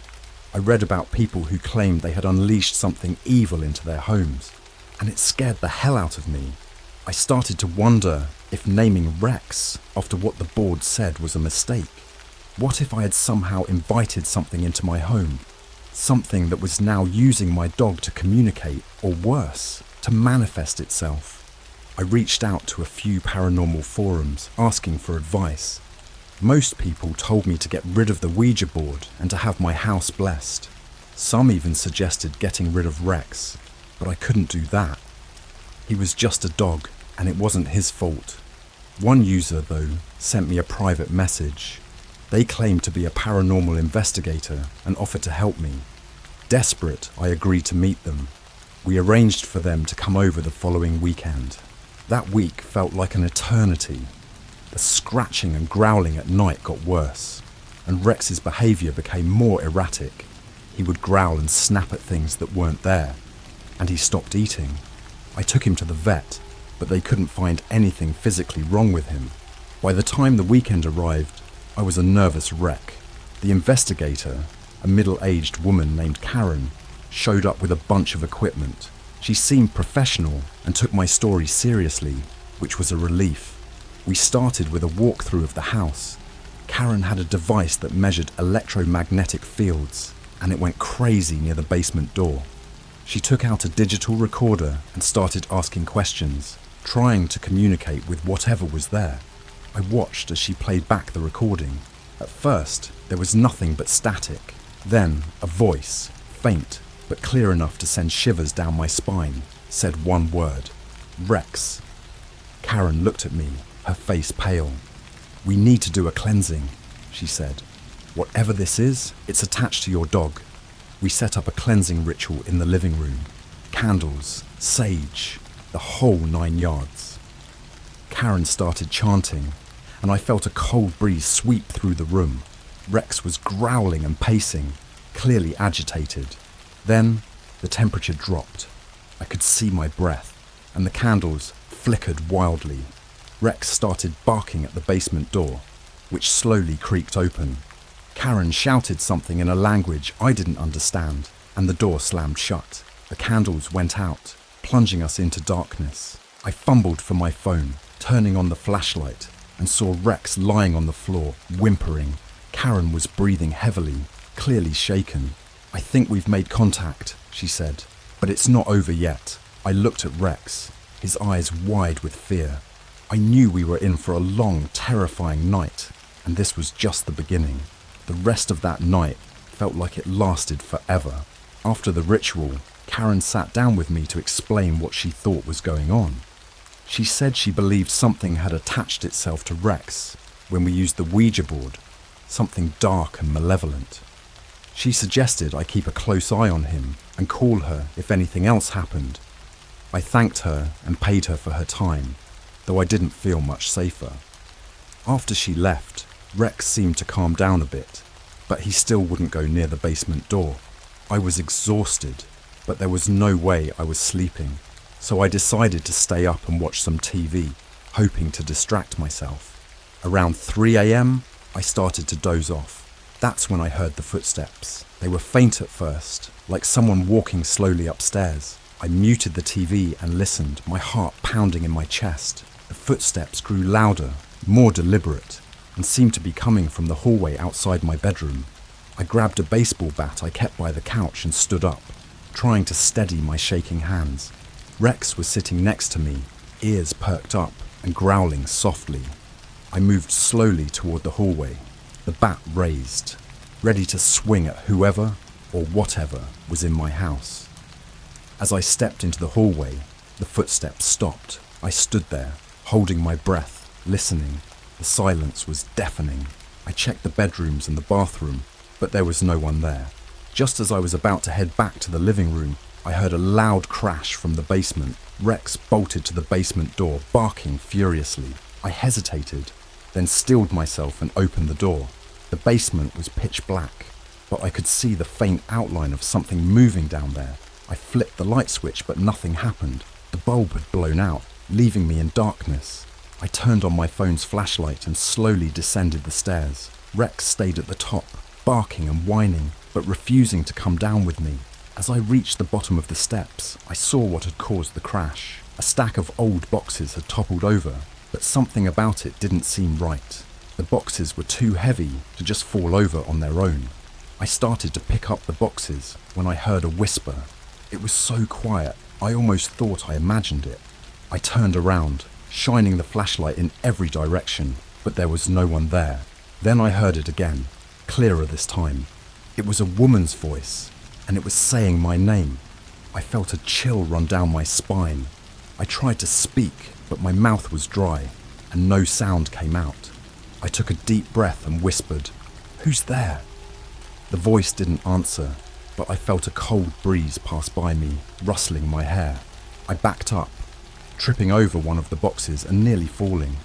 I read about people who claimed they had unleashed something evil into their homes, and it scared the hell out of me. I started to wonder if naming Rex after what the board said was a mistake. What if I had somehow invited something into my home? Something that was now using my dog to communicate, or worse, to manifest itself. I reached out to a few paranormal forums asking for advice. Most people told me to get rid of the Ouija board and to have my house blessed. Some even suggested getting rid of Rex, but I couldn't do that. He was just a dog, and it wasn't his fault. One user, though, sent me a private message. They claimed to be a paranormal investigator and offered to help me. Desperate, I agreed to meet them. We arranged for them to come over the following weekend. That week felt like an eternity. The scratching and growling at night got worse. and Rex's behaviour became more erratic. He would growl and snap at things that weren't there, and he stopped eating. I took him to the vet, but they couldn't find anything physically wrong with him. By the time the weekend arrived, I was a nervous wreck. The investigator, a middle-aged woman named Karen, showed up with a bunch of equipment. She seemed professional and took my story seriously, which was a relief. We started with a walkthrough of the house. Karen had a device that measured electromagnetic fields, and it went crazy near the basement door. She took out a digital recorder and started asking questions, trying to communicate with whatever was there. I watched as she played back the recording. At first, there was nothing but static. Then, a voice, faint but clear enough to send shivers down my spine, said one word: Rex. Karen looked at me, her face pale. "We need to do a cleansing," she said. "Whatever this is, it's attached to your dog." We set up a cleansing ritual in the living room. Candles, sage, the whole 9 yards. Karen started chanting, and I felt a cold breeze sweep through the room. Rex was growling and pacing, clearly agitated. Then the temperature dropped. I could see my breath, and the candles flickered wildly. Rex started barking at the basement door, which slowly creaked open. Karen shouted something in a language I didn't understand, and the door slammed shut. The candles went out, plunging us into darkness. I fumbled for my phone, turning on the flashlight, and saw Rex lying on the floor, whimpering. Karen was breathing heavily, clearly shaken. "I think we've made contact," she said, "but it's not over yet." I looked at Rex, his eyes wide with fear. I knew we were in for a long, terrifying night, and this was just the beginning. The rest of that night felt like it lasted forever. After the ritual, Karen sat down with me to explain what she thought was going on. She said she believed something had attached itself to Rex when we used the Ouija board, something dark and malevolent. She suggested I keep a close eye on him and call her if anything else happened. I thanked her and paid her for her time, though I didn't feel much safer. After she left, Rex seemed to calm down a bit, but he still wouldn't go near the basement door. I was exhausted, but there was no way I was sleeping, so I decided to stay up and watch some TV, hoping to distract myself. Around 3 a.m, I started to doze off. That's when I heard the footsteps. They were faint at first, like someone walking slowly upstairs. I muted the TV and listened, my heart pounding in my chest. The footsteps grew louder, more deliberate, and seemed to be coming from the hallway outside my bedroom. I grabbed a baseball bat I kept by the couch and stood up, trying to steady my shaking hands. Rex was sitting next to me, ears perked up and growling softly. I moved slowly toward the hallway, the bat raised, ready to swing at whoever or whatever was in my house. As I stepped into the hallway, the footsteps stopped. I stood there, holding my breath, listening. The silence was deafening. I checked the bedrooms and the bathroom, but there was no one there. Just as I was about to head back to the living room, I heard a loud crash from the basement. Rex bolted to the basement door, barking furiously. I hesitated, then stilled myself and opened the door. The basement was pitch black, but I could see the faint outline of something moving down there. I flipped the light switch, but nothing happened. The bulb had blown out, leaving me in darkness. I turned on my phone's flashlight and slowly descended the stairs. Rex stayed at the top, barking and whining, but refusing to come down with me. As I reached the bottom of the steps, I saw what had caused the crash. A stack of old boxes had toppled over, but something about it didn't seem right. The boxes were too heavy to just fall over on their own. I started to pick up the boxes when I heard a whisper. It was so quiet, I almost thought I imagined it. I turned around, shining the flashlight in every direction, but there was no one there. Then I heard it again, clearer this time. It was a woman's voice, and it was saying my name. I felt a chill run down my spine. I tried to speak, but my mouth was dry, and no sound came out. I took a deep breath and whispered, "Who's there?" The voice didn't answer, but I felt a cold breeze pass by me, rustling my hair. I backed up, tripping over one of the boxes and nearly falling.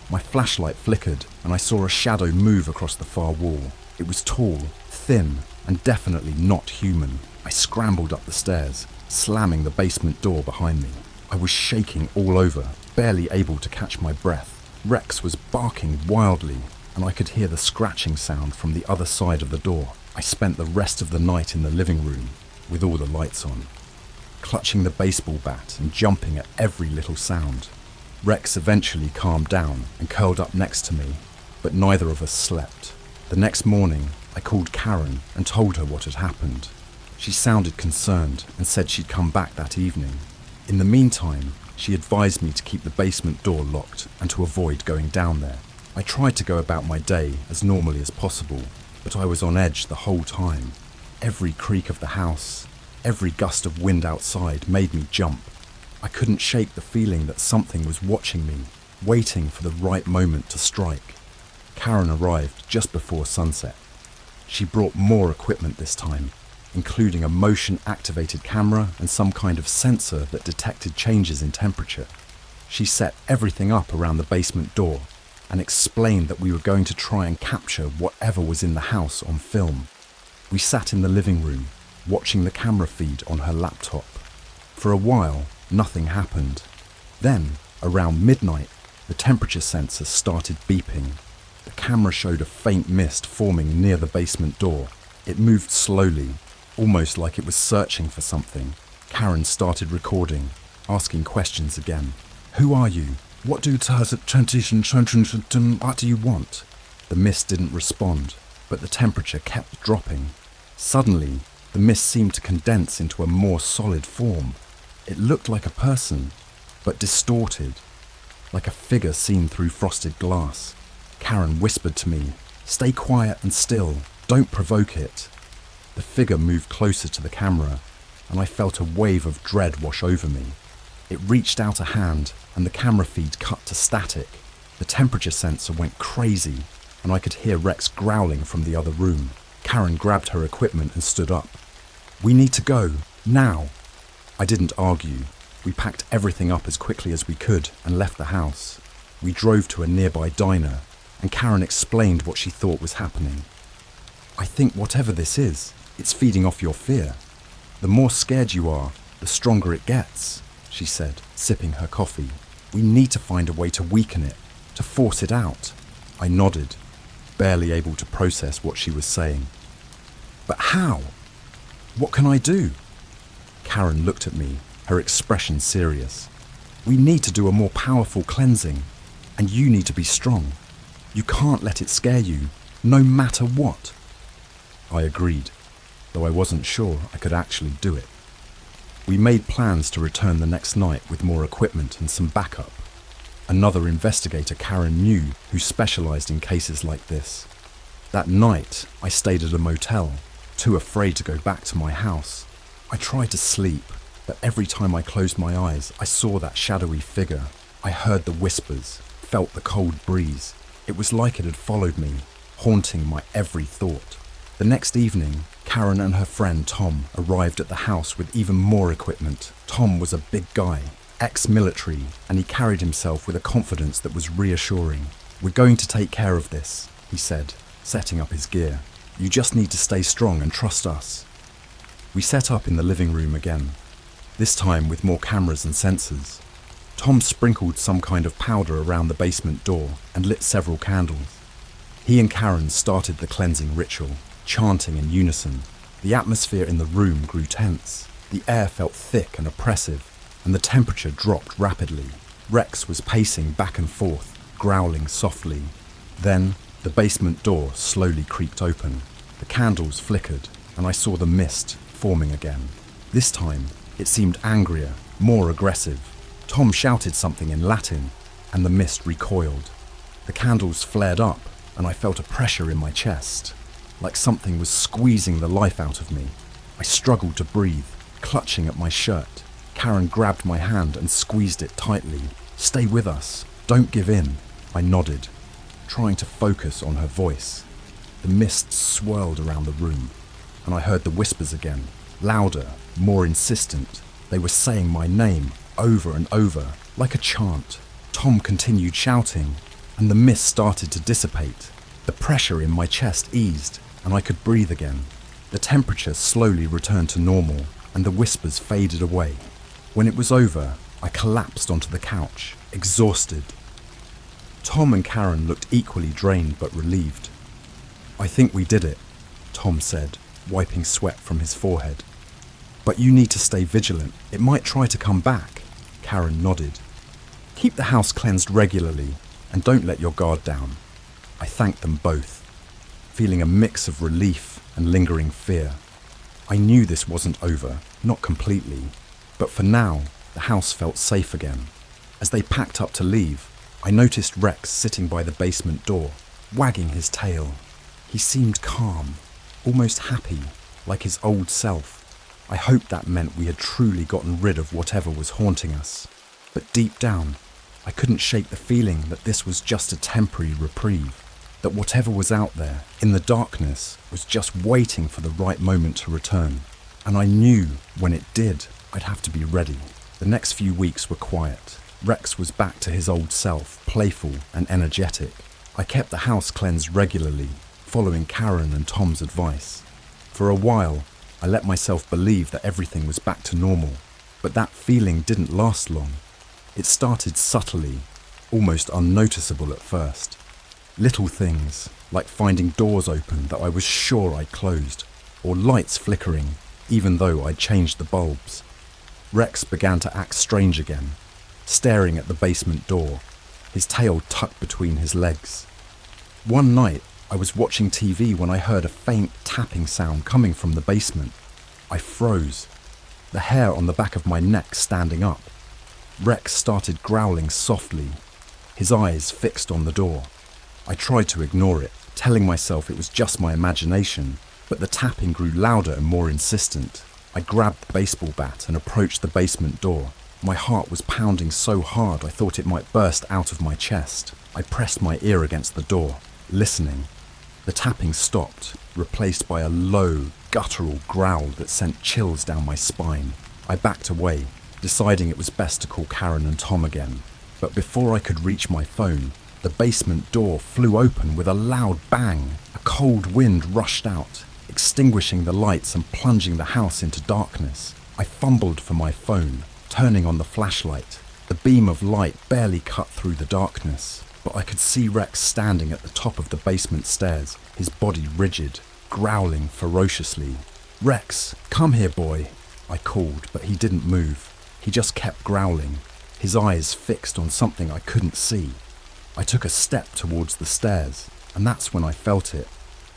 My flashlight flickered, and I saw a shadow move across the far wall. It was tall, thin, and definitely not human. I scrambled up the stairs, slamming the basement door behind me. I was shaking all over, barely able to catch my breath. Rex was barking wildly, and I could hear the scratching sound from the other side of the door. I spent the rest of the night in the living room, with all the lights on, clutching the baseball bat and jumping at every little sound. Rex eventually calmed down and curled up next to me, but neither of us slept. The next morning, I called Karen and told her what had happened. She sounded concerned and said she'd come back that evening. In the meantime, she advised me to keep the basement door locked and to avoid going down there. I tried to go about my day as normally as possible, but I was on edge the whole time. Every creak of the house, every gust of wind outside made me jump. I couldn't shake the feeling that something was watching me, waiting for the right moment to strike. Karen arrived just before sunset. She brought more equipment this time, including a motion-activated camera and some kind of sensor that detected changes in temperature. She set everything up around the basement door and explained that we were going to try and capture whatever was in the house on film. We sat in the living room, watching the camera feed on her laptop. For a while, nothing happened. Then, around midnight, the temperature sensor started beeping. The camera showed a faint mist forming near the basement door. It moved slowly, almost like it was searching for something. Karen started recording, asking questions again. "Who are you? What do you want?" The mist didn't respond, but the temperature kept dropping. Suddenly, the mist seemed to condense into a more solid form. It looked like a person, but distorted, like a figure seen through frosted glass. Karen whispered to me, "Stay quiet and still, don't provoke it." The figure moved closer to the camera, and I felt a wave of dread wash over me. It reached out a hand, and the camera feed cut to static. The temperature sensor went crazy, and I could hear Rex growling from the other room. Karen grabbed her equipment and stood up. "We need to go, now." I didn't argue. We packed everything up as quickly as we could and left the house. We drove to a nearby diner, and Karen explained what she thought was happening. "I think whatever this is, it's feeding off your fear. The more scared you are, the stronger it gets," she said, sipping her coffee. "We need to find a way to weaken it, to force it out." I nodded, barely able to process what she was saying. "But how? What can I do?" Karen looked at me, her expression serious. "We need to do a more powerful cleansing, and you need to be strong. You can't let it scare you, no matter what." I agreed, though I wasn't sure I could actually do it. We made plans to return the next night with more equipment and some backup. Another investigator Karen knew who specialized in cases like this. That night, I stayed at a motel, too afraid to go back to my house. I tried to sleep, but every time I closed my eyes, I saw that shadowy figure. I heard the whispers, felt the cold breeze. It was like it had followed me, haunting my every thought. The next evening, Karen and her friend Tom arrived at the house with even more equipment. Tom was a big guy, ex-military, and he carried himself with a confidence that was reassuring. "We're going to take care of this," he said, setting up his gear. "You just need to stay strong and trust us." We set up in the living room again, this time with more cameras and sensors. Tom sprinkled some kind of powder around the basement door and lit several candles. He and Karen started the cleansing ritual, chanting in unison. The atmosphere in the room grew tense. The air felt thick and oppressive, and the temperature dropped rapidly. Rex was pacing back and forth, growling softly. Then, the basement door slowly creaked open. The candles flickered, and I saw the mist forming again. This time, it seemed angrier, more aggressive. Tom shouted something in Latin, and the mist recoiled. The candles flared up, and I felt a pressure in my chest, like something was squeezing the life out of me. I struggled to breathe, clutching at my shirt. Karen grabbed my hand and squeezed it tightly. "Stay with us. Don't give in." I nodded, trying to focus on her voice. The mist swirled around the room, and I heard the whispers again, louder, more insistent. They were saying my name over and over, like a chant. Tom continued shouting, and the mist started to dissipate. The pressure in my chest eased, and I could breathe again. The temperature slowly returned to normal, and the whispers faded away. When it was over, I collapsed onto the couch, exhausted. Tom and Karen looked equally drained but relieved. "I think we did it," Tom said, wiping sweat from his forehead. "But you need to stay vigilant. It might try to come back," Karen nodded. "Keep the house cleansed regularly, and don't let your guard down." I thanked them both, feeling a mix of relief and lingering fear. I knew this wasn't over, not completely, but for now, the house felt safe again. As they packed up to leave, I noticed Rex sitting by the basement door, wagging his tail. He seemed calm, almost happy, like his old self. I hoped that meant we had truly gotten rid of whatever was haunting us. But deep down, I couldn't shake the feeling that this was just a temporary reprieve, that whatever was out there, in the darkness, was just waiting for the right moment to return. And I knew when it did, I'd have to be ready. The next few weeks were quiet. Rex was back to his old self, playful and energetic. I kept the house cleansed regularly, following Karen and Tom's advice. For a while, I let myself believe that everything was back to normal, but that feeling didn't last long. It started subtly, almost unnoticeable at first. Little things, like finding doors open that I was sure I'd closed, or lights flickering, even though I'd changed the bulbs. Rex began to act strange again, staring at the basement door, his tail tucked between his legs. One night, I was watching TV when I heard a faint tapping sound coming from the basement. I froze, the hair on the back of my neck standing up. Rex started growling softly, his eyes fixed on the door. I tried to ignore it, telling myself it was just my imagination, but the tapping grew louder and more insistent. I grabbed the baseball bat and approached the basement door. My heart was pounding so hard I thought it might burst out of my chest. I pressed my ear against the door, listening. The tapping stopped, replaced by a low, guttural growl that sent chills down my spine. I backed away, deciding it was best to call Karen and Tom again. But before I could reach my phone, the basement door flew open with a loud bang. A cold wind rushed out, extinguishing the lights and plunging the house into darkness. I fumbled for my phone, turning on the flashlight. The beam of light barely cut through the darkness, but I could see Rex standing at the top of the basement stairs, his body rigid, growling ferociously. "Rex, come here, boy," I called, but he didn't move. He just kept growling, his eyes fixed on something I couldn't see. I took a step towards the stairs, and that's when I felt it.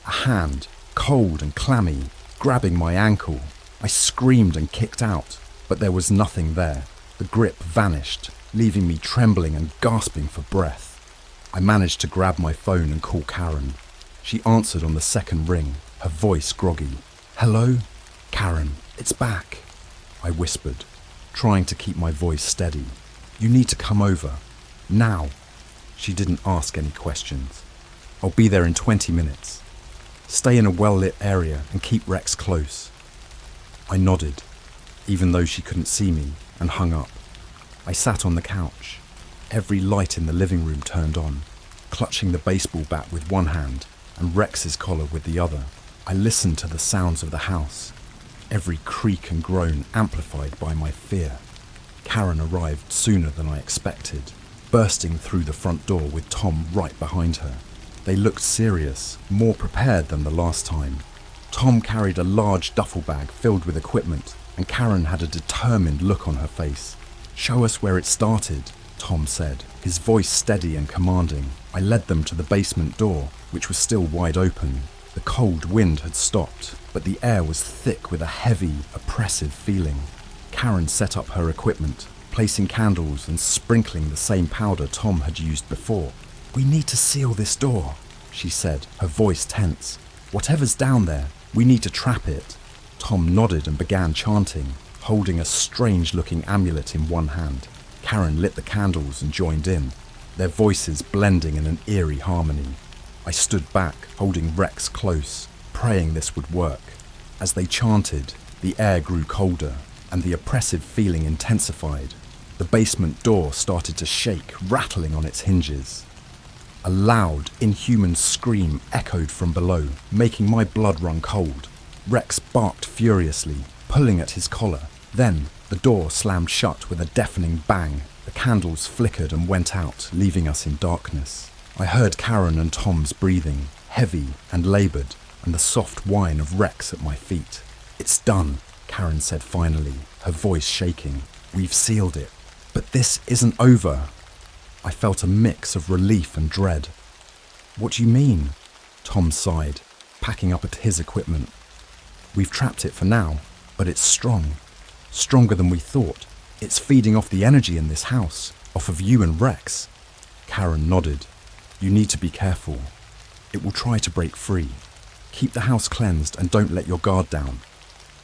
A hand, cold and clammy, grabbing my ankle. I screamed and kicked out, but there was nothing there. The grip vanished, leaving me trembling and gasping for breath. I managed to grab my phone and call Karen. She answered on the second ring, her voice groggy. "Hello? Karen, it's back," I whispered, trying to keep my voice steady. "You need to come over. Now." She didn't ask any questions. "I'll be there in 20 minutes. Stay in a well-lit area and keep Rex close." I nodded, even though she couldn't see me, and hung up. I sat on the couch, every light in the living room turned on, clutching the baseball bat with one hand and Rex's collar with the other. I listened to the sounds of the house, every creak and groan amplified by my fear. Karen arrived sooner than I expected, bursting through the front door with Tom right behind her. They looked serious, more prepared than the last time. Tom carried a large duffel bag filled with equipment, and Karen had a determined look on her face. "Show us where it started," Tom said, his voice steady and commanding. I led them to the basement door, which was still wide open. The cold wind had stopped, but the air was thick with a heavy, oppressive feeling. Karen set up her equipment, placing candles and sprinkling the same powder Tom had used before. "We need to seal this door," she said, her voice tense. "Whatever's down there, we need to trap it." Tom nodded and began chanting, holding a strange-looking amulet in one hand. Karen lit the candles and joined in, their voices blending in an eerie harmony. I stood back, holding Rex close, praying this would work. As they chanted, the air grew colder, and the oppressive feeling intensified. The basement door started to shake, rattling on its hinges. A loud, inhuman scream echoed from below, making my blood run cold. Rex barked furiously, pulling at his collar. Then, the door slammed shut with a deafening bang. The candles flickered and went out, leaving us in darkness. I heard Karen and Tom's breathing, heavy and laboured, and the soft whine of Rex at my feet. "It's done," Karen said finally, her voice shaking. "We've sealed it. But this isn't over." I felt a mix of relief and dread. "What do you mean?" Tom sighed, packing up at his equipment. "We've trapped it for now, but it's strong. Stronger than we thought. It's feeding off the energy in this house, off of you and Rex." Karen nodded. "You need to be careful. It will try to break free. Keep the house cleansed and don't let your guard down."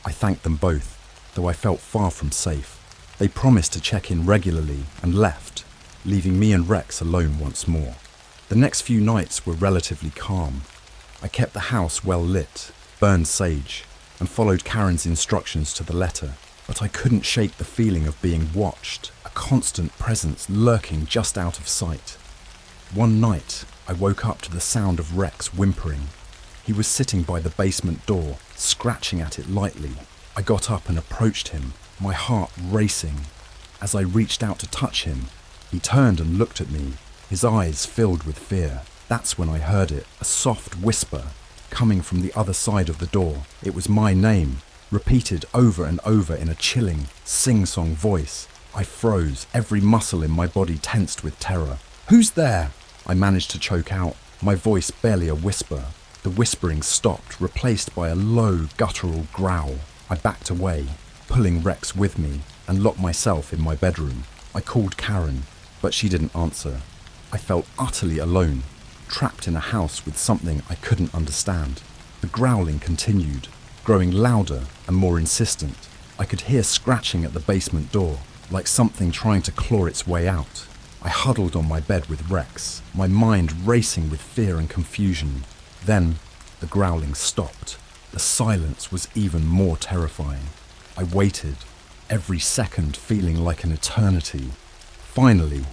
I thanked them both, though I felt far from safe. They promised to check in regularly and left, leaving me and Rex alone once more. The next few nights were relatively calm. I kept the house well lit, burned sage, and followed Karen's instructions to the letter, but I couldn't shake the feeling of being watched, a constant presence lurking just out of sight. One night, I woke up to the sound of Rex whimpering. He was sitting by the basement door, scratching at it lightly. I got up and approached him, my heart racing. As I reached out to touch him, he turned and looked at me, his eyes filled with fear. That's when I heard it, a soft whisper, coming from the other side of the door. It was my name, repeated over and over in a chilling, sing-song voice. I froze, every muscle in my body tensed with terror. "Who's there?" I managed to choke out, my voice barely a whisper. The whispering stopped, replaced by a low, guttural growl. I backed away, pulling Rex with me, and locked myself in my bedroom. I called Karen, but she didn't answer. I felt utterly alone, trapped in a house with something I couldn't understand. The growling continued, growing louder and more insistent. I could hear scratching at the basement door, like something trying to claw its way out. I huddled on my bed with Rex, my mind racing with fear and confusion. Then, the growling stopped. The silence was even more terrifying. I waited, every second feeling like an eternity. Finally,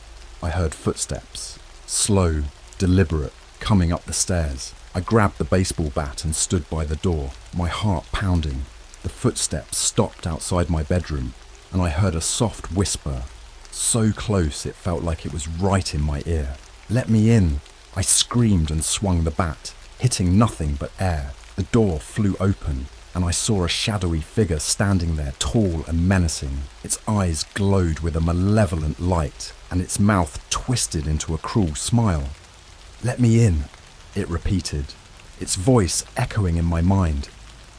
I heard footsteps, slow, deliberate, coming up the stairs. I grabbed the baseball bat and stood by the door, my heart pounding. The footsteps stopped outside my bedroom, and I heard a soft whisper, so close it felt like it was right in my ear. "Let me in!" I screamed and swung the bat, hitting nothing but air. The door flew open, and I saw a shadowy figure standing there, tall and menacing. Its eyes glowed with a malevolent light, and its mouth twisted into a cruel smile. "Let me in," it repeated, its voice echoing in my mind.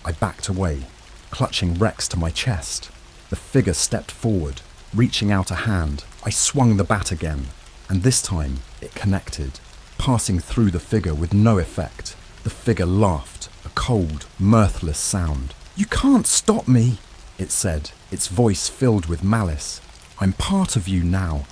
I backed away, clutching Rex to my chest. The figure stepped forward, reaching out a hand. I swung the bat again, and this time it connected, passing through the figure with no effect. The figure laughed, a cold, mirthless sound. "You can't stop me," it said, its voice filled with malice. "I'm part of you now."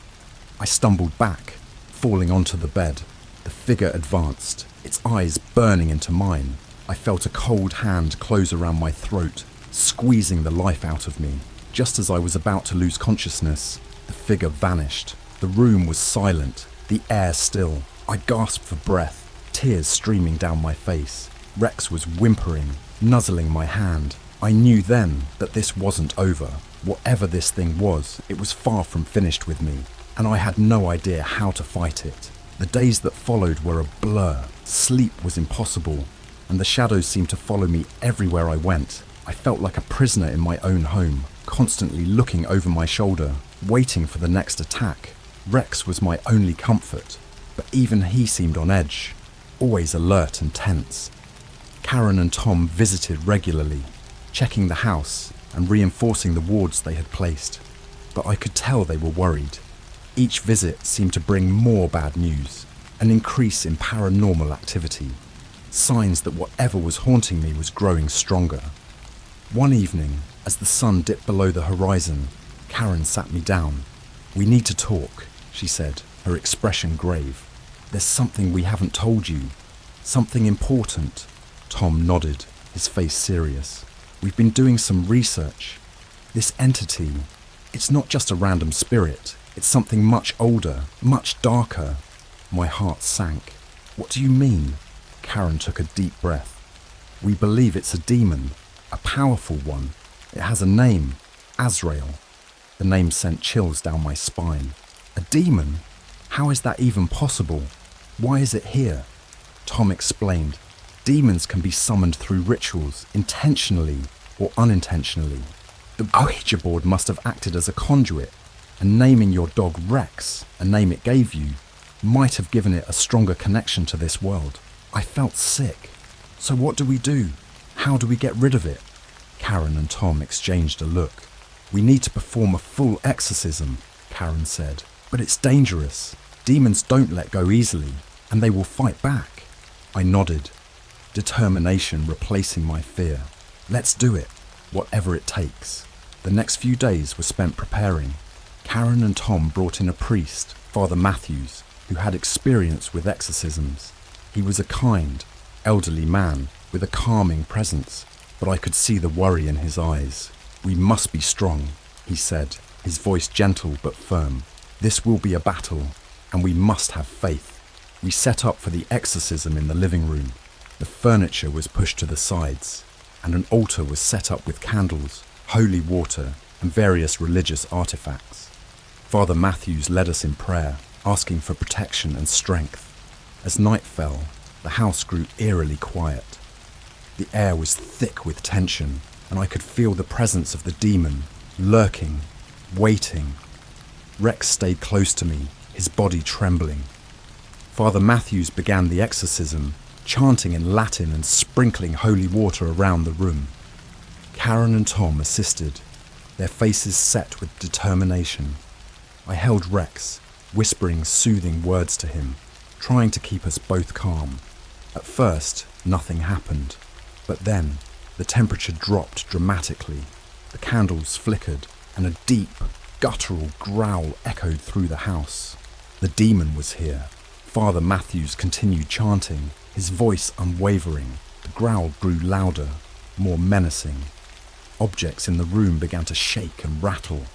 I stumbled back, falling onto the bed. The figure advanced, its eyes burning into mine. I felt a cold hand close around my throat, squeezing the life out of me. Just as I was about to lose consciousness, the figure vanished. The room was silent, the air still. I gasped for breath, tears streaming down my face. Rex was whimpering, nuzzling my hand. I knew then that this wasn't over. Whatever this thing was, it was far from finished with me, and I had no idea how to fight it. The days that followed were a blur. Sleep was impossible, and the shadows seemed to follow me everywhere I went. I felt like a prisoner in my own home, constantly looking over my shoulder, waiting for the next attack. Rex was my only comfort, but even he seemed on edge, always alert and tense. Karen and Tom visited regularly, checking the house and reinforcing the wards they had placed, but I could tell they were worried. Each visit seemed to bring more bad news, an increase in paranormal activity, signs that whatever was haunting me was growing stronger. One evening, as the sun dipped below the horizon, Karen sat me down. "We need to talk," she said, her expression grave. "There's something we haven't told you. Something important." Tom nodded, his face serious. "We've been doing some research. This entity, it's not just a random spirit. It's something much older, much darker. My heart sank. What do you mean? Karen took a deep breath. We believe it's a demon, a powerful one. It has a name, Azrael. The name sent chills down my spine. A demon? How is that even possible? Why is it here? Tom explained. Demons can be summoned through rituals, intentionally or unintentionally. The Ouija board must have acted as a conduit, and naming your dog Rex, a name it gave you, might have given it a stronger connection to this world. I felt sick. So what do we do? How do we get rid of it? Karen and Tom exchanged a look. We need to perform a full exorcism, Karen said. But it's dangerous. Demons don't let go easily, and they will fight back. I nodded, determination replacing my fear. Let's do it, whatever it takes. The next few days were spent preparing. Karen and Tom brought in a priest, Father Matthews, who had experience with exorcisms. He was a kind, elderly man with a calming presence, but I could see the worry in his eyes. We must be strong, he said, his voice gentle but firm. This will be a battle, and we must have faith. We set up for the exorcism in the living room. The furniture was pushed to the sides, and an altar was set up with candles, holy water, and various religious artifacts. Father Matthews led us in prayer, asking for protection and strength. As night fell, the house grew eerily quiet. The air was thick with tension, and I could feel the presence of the demon, lurking, waiting. Rex stayed close to me, his body trembling. Father Matthews began the exorcism, chanting in Latin and sprinkling holy water around the room. Karen and Tom assisted, their faces set with determination. I held Rex, whispering soothing words to him, trying to keep us both calm. At first, nothing happened, but then the temperature dropped dramatically. The candles flickered, and a deep, guttural growl echoed through the house. The demon was here. Father Matthews continued chanting, his voice unwavering. The growl grew louder, more menacing. Objects in the room began to shake and rattle,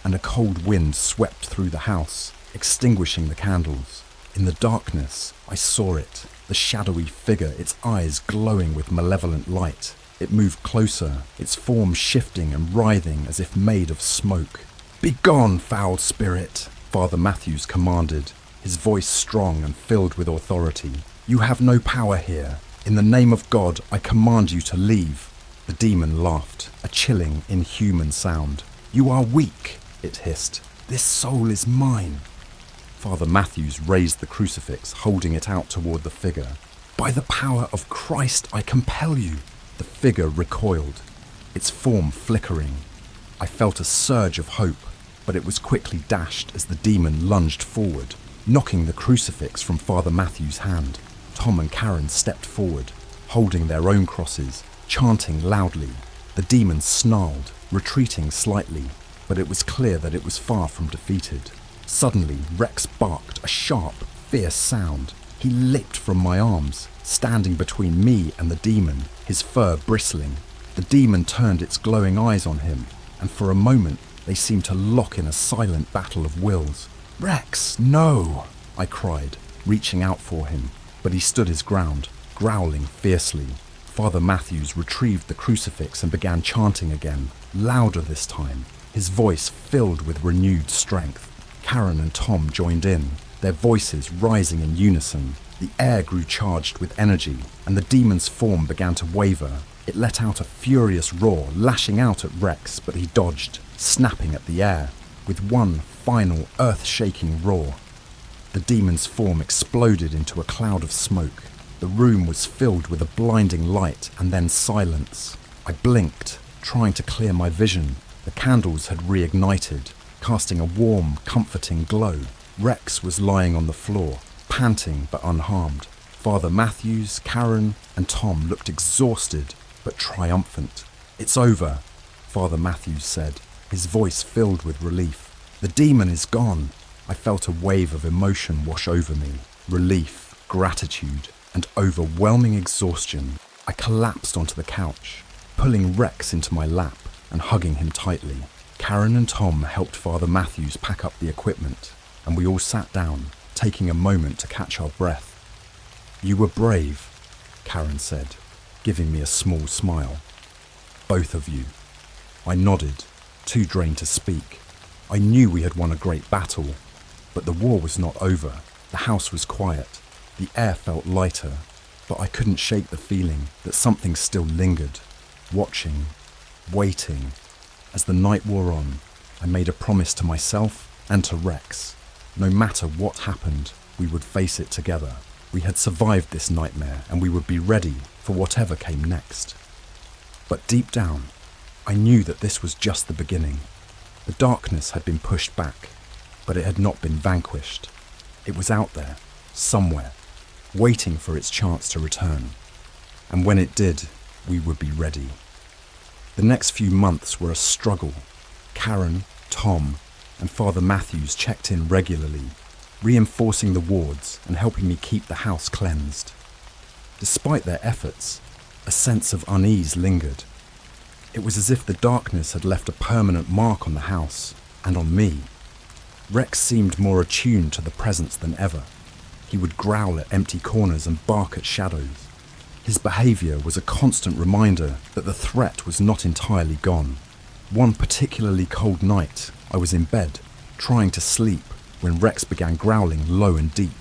and a cold wind swept through the house, extinguishing the candles. In the darkness, I saw it, the shadowy figure, its eyes glowing with malevolent light. It moved closer, its form shifting and writhing as if made of smoke. "Begone, foul spirit," Father Matthews commanded, his voice strong and filled with authority. "You have no power here. In the name of God, I command you to leave." The demon laughed, a chilling, inhuman sound. "You are weak," it hissed. "This soul is mine." Father Matthews raised the crucifix, holding it out toward the figure. "By the power of Christ, I compel you." The figure recoiled, its form flickering. I felt a surge of hope, but it was quickly dashed as the demon lunged forward, knocking the crucifix from Father Matthews' hand. Tom and Karen stepped forward, holding their own crosses, chanting loudly. The demon snarled, retreating slightly, but it was clear that it was far from defeated. Suddenly, Rex barked a sharp, fierce sound. He leaped from my arms, standing between me and the demon, his fur bristling. The demon turned its glowing eyes on him, and for a moment they seemed to lock in a silent battle of wills. "Rex, no!" I cried, reaching out for him, but he stood his ground, growling fiercely. Father Matthews retrieved the crucifix and began chanting again, louder this time, his voice filled with renewed strength. Karen and Tom joined in, their voices rising in unison. The air grew charged with energy, and the demon's form began to waver. It let out a furious roar, lashing out at Rex, but he dodged, snapping at the air. With one final earth-shaking roar, the demon's form exploded into a cloud of smoke. The room was filled with a blinding light and then silence. I blinked, trying to clear my vision. The candles had reignited, casting a warm, comforting glow. Rex was lying on the floor, panting but unharmed. Father Matthews, Karen, and Tom looked exhausted but triumphant. "It's over," Father Matthews said, his voice filled with relief. "The demon is gone." I felt a wave of emotion wash over me. Relief, gratitude, and overwhelming exhaustion. I collapsed onto the couch, pulling Rex into my lap and hugging him tightly. Karen and Tom helped Father Matthews pack up the equipment, and we all sat down, taking a moment to catch our breath. "You were brave," Karen said, giving me a small smile. "Both of you." I nodded, too drained to speak. I knew we had won a great battle, but the war was not over. The house was quiet. The air felt lighter, but I couldn't shake the feeling that something still lingered, watching, waiting. As the night wore on, I made a promise to myself and to Rex. No matter what happened, we would face it together. We had survived this nightmare and we would be ready for whatever came next. But deep down, I knew that this was just the beginning. The darkness had been pushed back, but it had not been vanquished. It was out there, somewhere, waiting for its chance to return. And when it did, we would be ready. The next few months were a struggle. Karen, Tom, and Father Matthews checked in regularly, reinforcing the wards and helping me keep the house cleansed. Despite their efforts, a sense of unease lingered. It was as if the darkness had left a permanent mark on the house, and on me. Rex seemed more attuned to the presence than ever. He would growl at empty corners and bark at shadows. His behaviour was a constant reminder that the threat was not entirely gone. One particularly cold night, I was in bed, trying to sleep, when Rex began growling low and deep.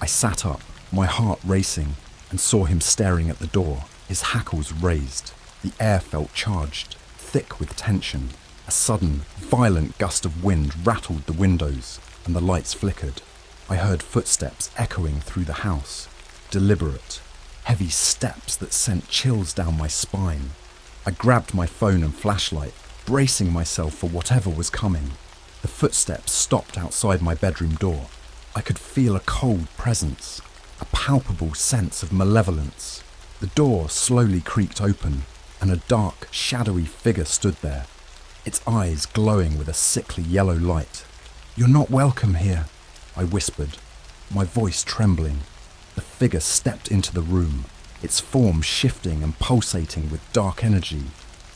I sat up, my heart racing, and saw him staring at the door, his hackles raised. The air felt charged, thick with tension. A sudden, violent gust of wind rattled the windows, and the lights flickered. I heard footsteps echoing through the house, deliberate, heavy steps that sent chills down my spine. I grabbed my phone and flashlight, bracing myself for whatever was coming. The footsteps stopped outside my bedroom door. I could feel a cold presence, a palpable sense of malevolence. The door slowly creaked open, and a dark, shadowy figure stood there, its eyes glowing with a sickly yellow light. "You're not welcome here," I whispered, my voice trembling. The figure stepped into the room, its form shifting and pulsating with dark energy.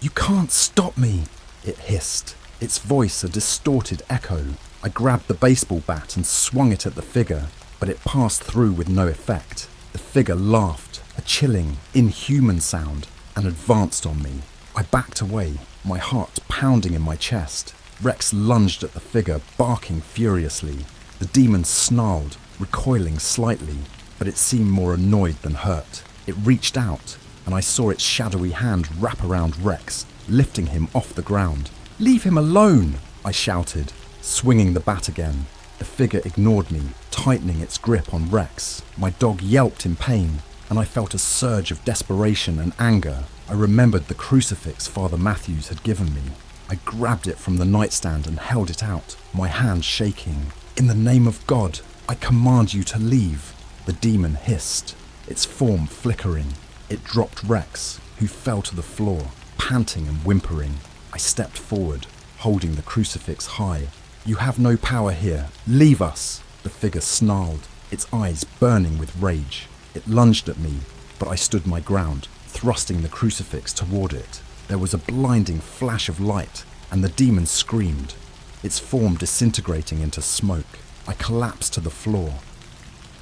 "You can't stop me," it hissed, its voice a distorted echo. I grabbed the baseball bat and swung it at the figure, but it passed through with no effect. The figure laughed, a chilling, inhuman sound, and advanced on me. I backed away, my heart pounding in my chest. Rex lunged at the figure, barking furiously. The demon snarled, recoiling slightly, but it seemed more annoyed than hurt. It reached out, and I saw its shadowy hand wrap around Rex, lifting him off the ground. "Leave him alone!" I shouted, swinging the bat again. The figure ignored me, tightening its grip on Rex. My dog yelped in pain, and I felt a surge of desperation and anger. I remembered the crucifix Father Matthews had given me. I grabbed it from the nightstand and held it out, my hand shaking. "In the name of God, I command you to leave," the demon hissed, its form flickering. It dropped Rex, who fell to the floor, panting and whimpering. I stepped forward, holding the crucifix high. "You have no power here. Leave us!" The figure snarled, its eyes burning with rage. It lunged at me, but I stood my ground, thrusting the crucifix toward it. There was a blinding flash of light, and the demon screamed, its form disintegrating into smoke. I collapsed to the floor,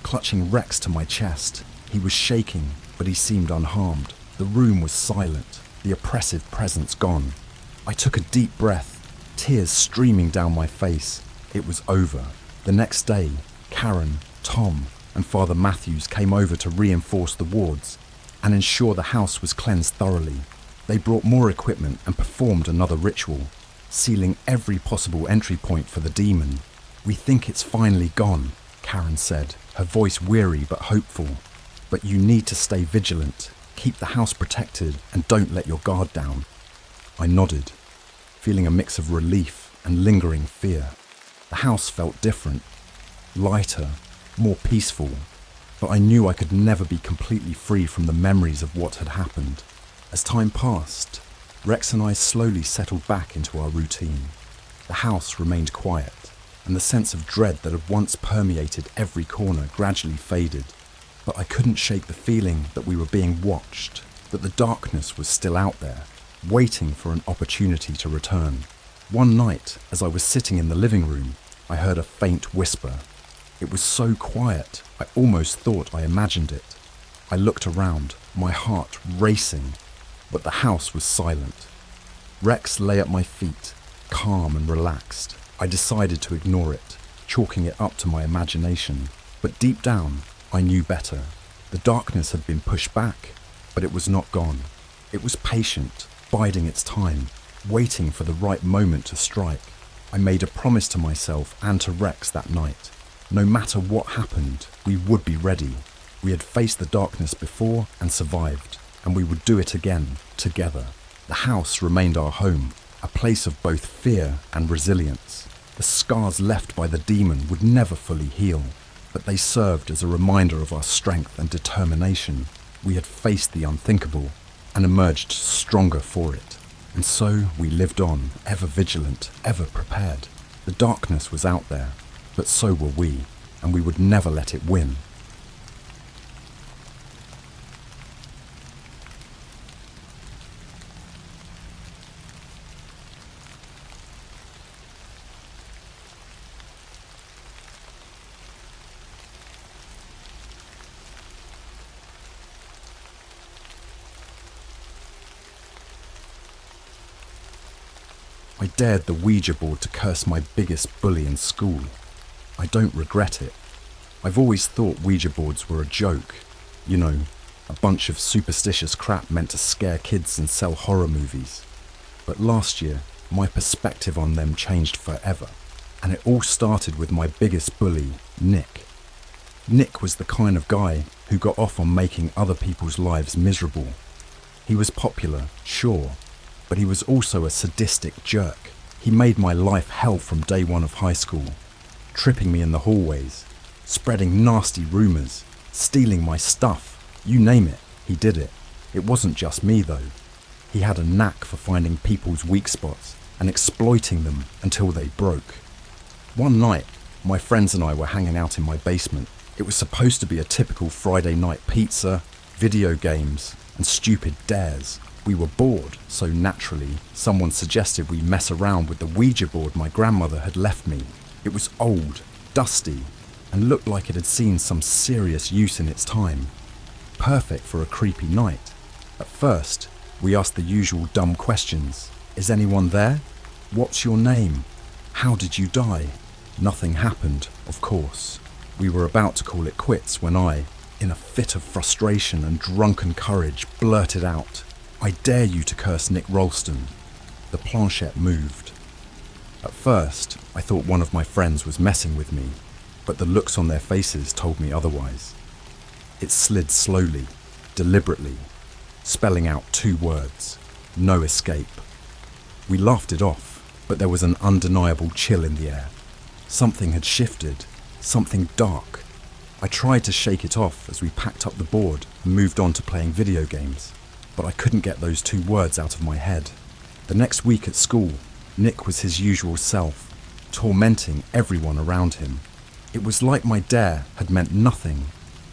clutching Rex to my chest. He was shaking, but he seemed unharmed. The room was silent, the oppressive presence gone. I took a deep breath, tears streaming down my face. It was over. The next day, Karen, Tom, and Father Matthews came over to reinforce the wards and ensure the house was cleansed thoroughly. They brought more equipment and performed another ritual, sealing every possible entry point for the demon. "We think it's finally gone," Karen said, her voice weary but hopeful. "But you need to stay vigilant, keep the house protected, and don't let your guard down." I nodded, feeling a mix of relief and lingering fear. The house felt different, lighter, more peaceful, but I knew I could never be completely free from the memories of what had happened. As time passed, Rex and I slowly settled back into our routine. The house remained quiet, and the sense of dread that had once permeated every corner gradually faded. But I couldn't shake the feeling that we were being watched, that the darkness was still out there, waiting for an opportunity to return. One night, as I was sitting in the living room, I heard a faint whisper. It was so quiet, I almost thought I imagined it. I looked around, my heart racing, but the house was silent. Rex lay at my feet, calm and relaxed. I decided to ignore it, chalking it up to my imagination. But deep down, I knew better. The darkness had been pushed back, but it was not gone. It was patient, biding its time, waiting for the right moment to strike. I made a promise to myself and to Rex that night. No matter what happened, we would be ready. We had faced the darkness before and survived, and we would do it again, together. The house remained our home, a place of both fear and resilience. The scars left by the demon would never fully heal, but they served as a reminder of our strength and determination. We had faced the unthinkable and emerged stronger for it. And so we lived on, ever vigilant, ever prepared. The darkness was out there, but so were we, and we would never let it win. I dared the Ouija board to curse my biggest bully in school. I don't regret it. I've always thought Ouija boards were a joke. You know, a bunch of superstitious crap meant to scare kids and sell horror movies. But last year, my perspective on them changed forever. And it all started with my biggest bully, Nick. Nick was the kind of guy who got off on making other people's lives miserable. He was popular, sure, but he was also a sadistic jerk. He made my life hell from day one of high school, tripping me in the hallways, spreading nasty rumours, stealing my stuff, you name it, he did it. It wasn't just me though. He had a knack for finding people's weak spots and exploiting them until they broke. One night, my friends and I were hanging out in my basement. It was supposed to be a typical Friday night pizza, video games, and stupid dares. We were bored, so naturally, someone suggested we mess around with the Ouija board my grandmother had left me. It was old, dusty, and looked like it had seen some serious use in its time. Perfect for a creepy night. At first, we asked the usual dumb questions. Is anyone there? What's your name? How did you die? Nothing happened, of course. We were about to call it quits when I, in a fit of frustration and drunken courage, blurted out, I dare you to curse Nick Ralston. The planchette moved. At first, I thought one of my friends was messing with me, but the looks on their faces told me otherwise. It slid slowly, deliberately, spelling out 2 words, no escape. We laughed it off, but there was an undeniable chill in the air. Something had shifted, something dark. I tried to shake it off as we packed up the board and moved on to playing video games, but I couldn't get those 2 words out of my head. The next week at school, Nick was his usual self, tormenting everyone around him. It was like my dare had meant nothing.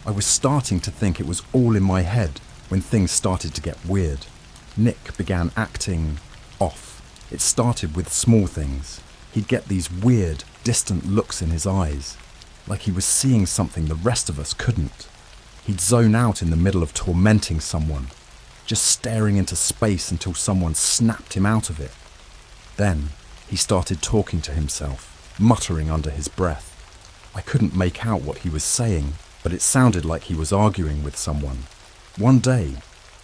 I was starting to think it was all in my head when things started to get weird. Nick began acting off. It started with small things. He'd get these weird, distant looks in his eyes, like he was seeing something the rest of us couldn't. He'd zone out in the middle of tormenting someone, just staring into space until someone snapped him out of it. Then he started talking to himself, muttering under his breath. I couldn't make out what he was saying, but it sounded like he was arguing with someone. One day,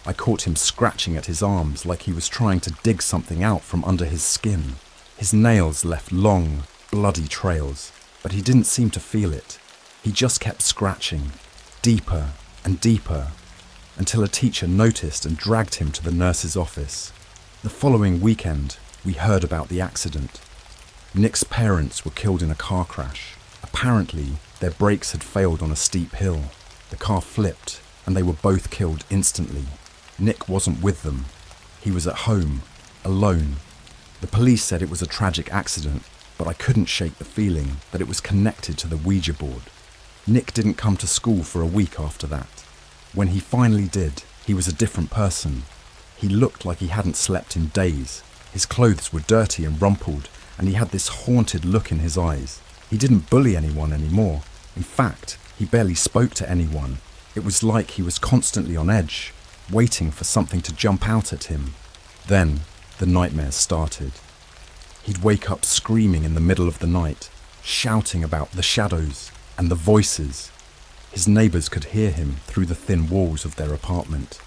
I caught him scratching at his arms like he was trying to dig something out from under his skin. His nails left long, bloody trails, but he didn't seem to feel it. He just kept scratching, deeper and deeper, until a teacher noticed and dragged him to the nurse's office. The following weekend, we heard about the accident. Nick's parents were killed in a car crash. Apparently, their brakes had failed on a steep hill. The car flipped, and they were both killed instantly. Nick wasn't with them. He was at home, alone. The police said it was a tragic accident, but I couldn't shake the feeling that it was connected to the Ouija board. Nick didn't come to school for a week after that. When he finally did, he was a different person. He looked like he hadn't slept in days. His clothes were dirty and rumpled, and he had this haunted look in his eyes. He didn't bully anyone anymore. In fact, he barely spoke to anyone. It was like he was constantly on edge, waiting for something to jump out at him. Then, the nightmares started. He'd wake up screaming in the middle of the night, shouting about the shadows and the voices. His neighbours could hear him through the thin walls of their apartment.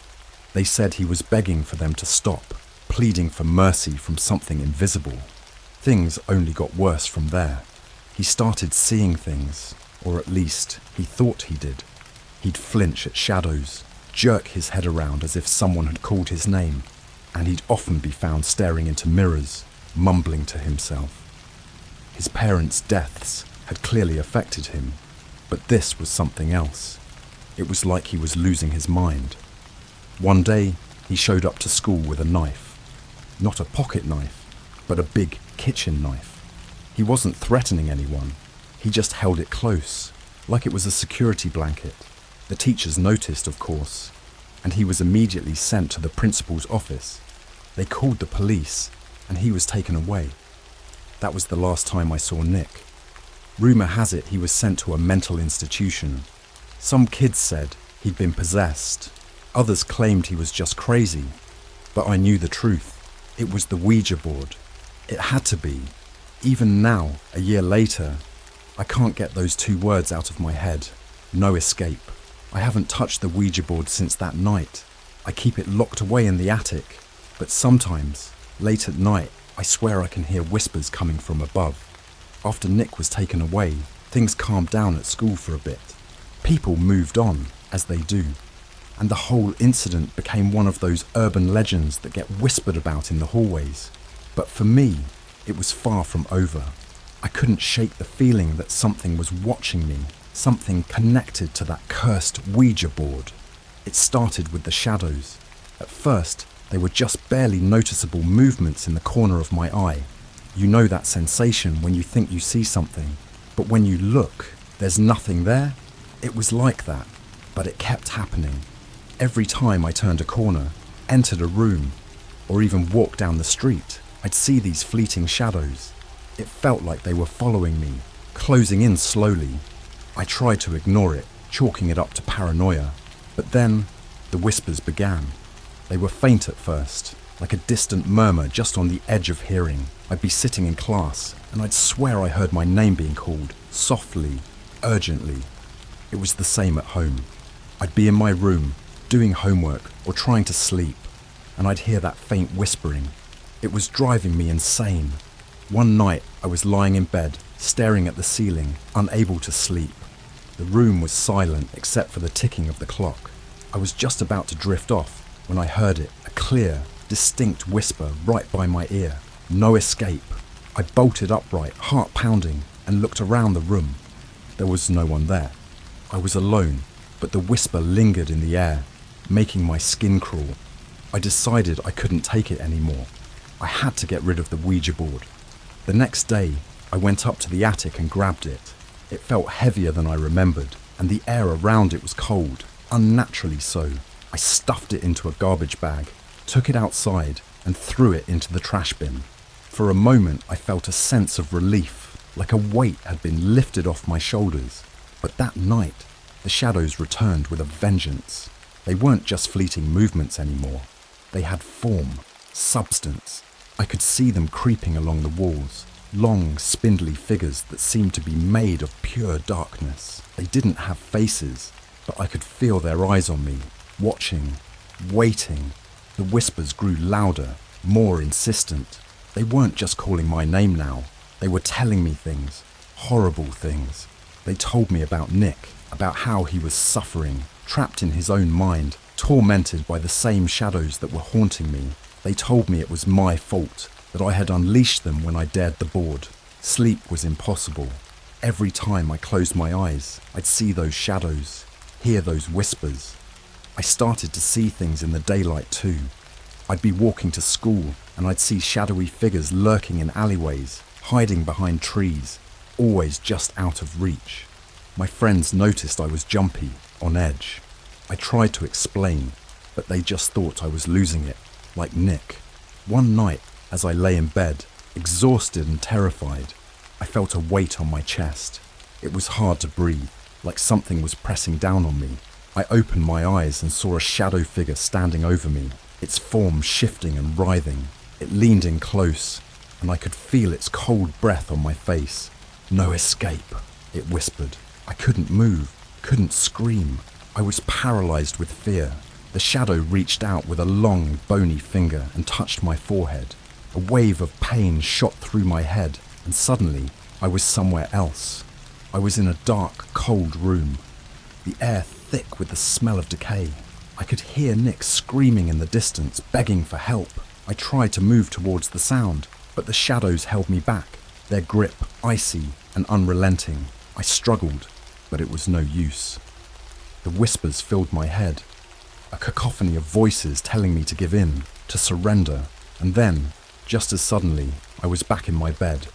They said he was begging for them to stop, pleading for mercy from something invisible. Things only got worse from there. He started seeing things, or at least he thought he did. He'd flinch at shadows, jerk his head around as if someone had called his name, and he'd often be found staring into mirrors, mumbling to himself. His parents' deaths had clearly affected him, but this was something else. It was like he was losing his mind. One day, he showed up to school with a knife. Not a pocket knife, but a big kitchen knife. He wasn't threatening anyone. He just held it close, like it was a security blanket. The teachers noticed, of course, and he was immediately sent to the principal's office. They called the police, and he was taken away. That was the last time I saw Nick. Rumour has it he was sent to a mental institution. Some kids said he'd been possessed. Others claimed he was just crazy. But I knew the truth. It was the Ouija board. It had to be. Even now, a year later, I can't get those two words out of my head. No escape. I haven't touched the Ouija board since that night. I keep it locked away in the attic. But sometimes, late at night, I swear I can hear whispers coming from above. After Nick was taken away, things calmed down at school for a bit. People moved on, as they do. And the whole incident became one of those urban legends that get whispered about in the hallways. But for me, it was far from over. I couldn't shake the feeling that something was watching me, something connected to that cursed Ouija board. It started with the shadows. At first, they were just barely noticeable movements in the corner of my eye. You know that sensation when you think you see something, but when you look, there's nothing there? It was like that, but it kept happening. Every time I turned a corner, entered a room, or even walked down the street, I'd see these fleeting shadows. It felt like they were following me, closing in slowly. I tried to ignore it, chalking it up to paranoia. But then, the whispers began. They were faint at first, like a distant murmur just on the edge of hearing. I'd be sitting in class, and I'd swear I heard my name being called, softly, urgently. It was the same at home. I'd be in my room, doing homework or trying to sleep, and I'd hear that faint whispering. It was driving me insane. One night, I was lying in bed, staring at the ceiling, unable to sleep. The room was silent except for the ticking of the clock. I was just about to drift off when I heard it, a clear, distinct whisper right by my ear. No escape. I bolted upright, heart pounding, and looked around the room. There was no one there. I was alone, but the whisper lingered in the air, making my skin crawl. I decided I couldn't take it anymore. I had to get rid of the Ouija board. The next day, I went up to the attic and grabbed it. It felt heavier than I remembered, and the air around it was cold, unnaturally so. I stuffed it into a garbage bag, took it outside, and threw it into the trash bin. For a moment, I felt a sense of relief, like a weight had been lifted off my shoulders. But that night, the shadows returned with a vengeance. They weren't just fleeting movements anymore. They had form, substance. I could see them creeping along the walls, long, spindly figures that seemed to be made of pure darkness. They didn't have faces, but I could feel their eyes on me, watching, waiting. The whispers grew louder, more insistent. They weren't just calling my name now. They were telling me things, horrible things. They told me about Nick, about how he was suffering, trapped in his own mind, tormented by the same shadows that were haunting me. They told me it was my fault, that I had unleashed them when I dared the board. Sleep was impossible. Every time I closed my eyes, I'd see those shadows, hear those whispers. I started to see things in the daylight too. I'd be walking to school and I'd see shadowy figures lurking in alleyways, hiding behind trees, always just out of reach. My friends noticed I was jumpy, on edge. I tried to explain, but they just thought I was losing it, like Nick. One night, as I lay in bed, exhausted and terrified, I felt a weight on my chest. It was hard to breathe. like something was pressing down on me. I opened my eyes and saw a shadow figure standing over me, its form shifting and writhing. It leaned in close, and I could feel its cold breath on my face. "No escape," it whispered. I couldn't move, couldn't scream. I was paralyzed with fear. The shadow reached out with a long, bony finger and touched my forehead. A wave of pain shot through my head, and suddenly I was somewhere else. I was in a dark, cold room, the air thick with the smell of decay. I could hear Nick screaming in the distance, begging for help. I tried to move towards the sound, but the shadows held me back, their grip icy and unrelenting. I struggled, but it was no use. The whispers filled my head, a cacophony of voices telling me to give in, to surrender, and then, just as suddenly, I was back in my bed.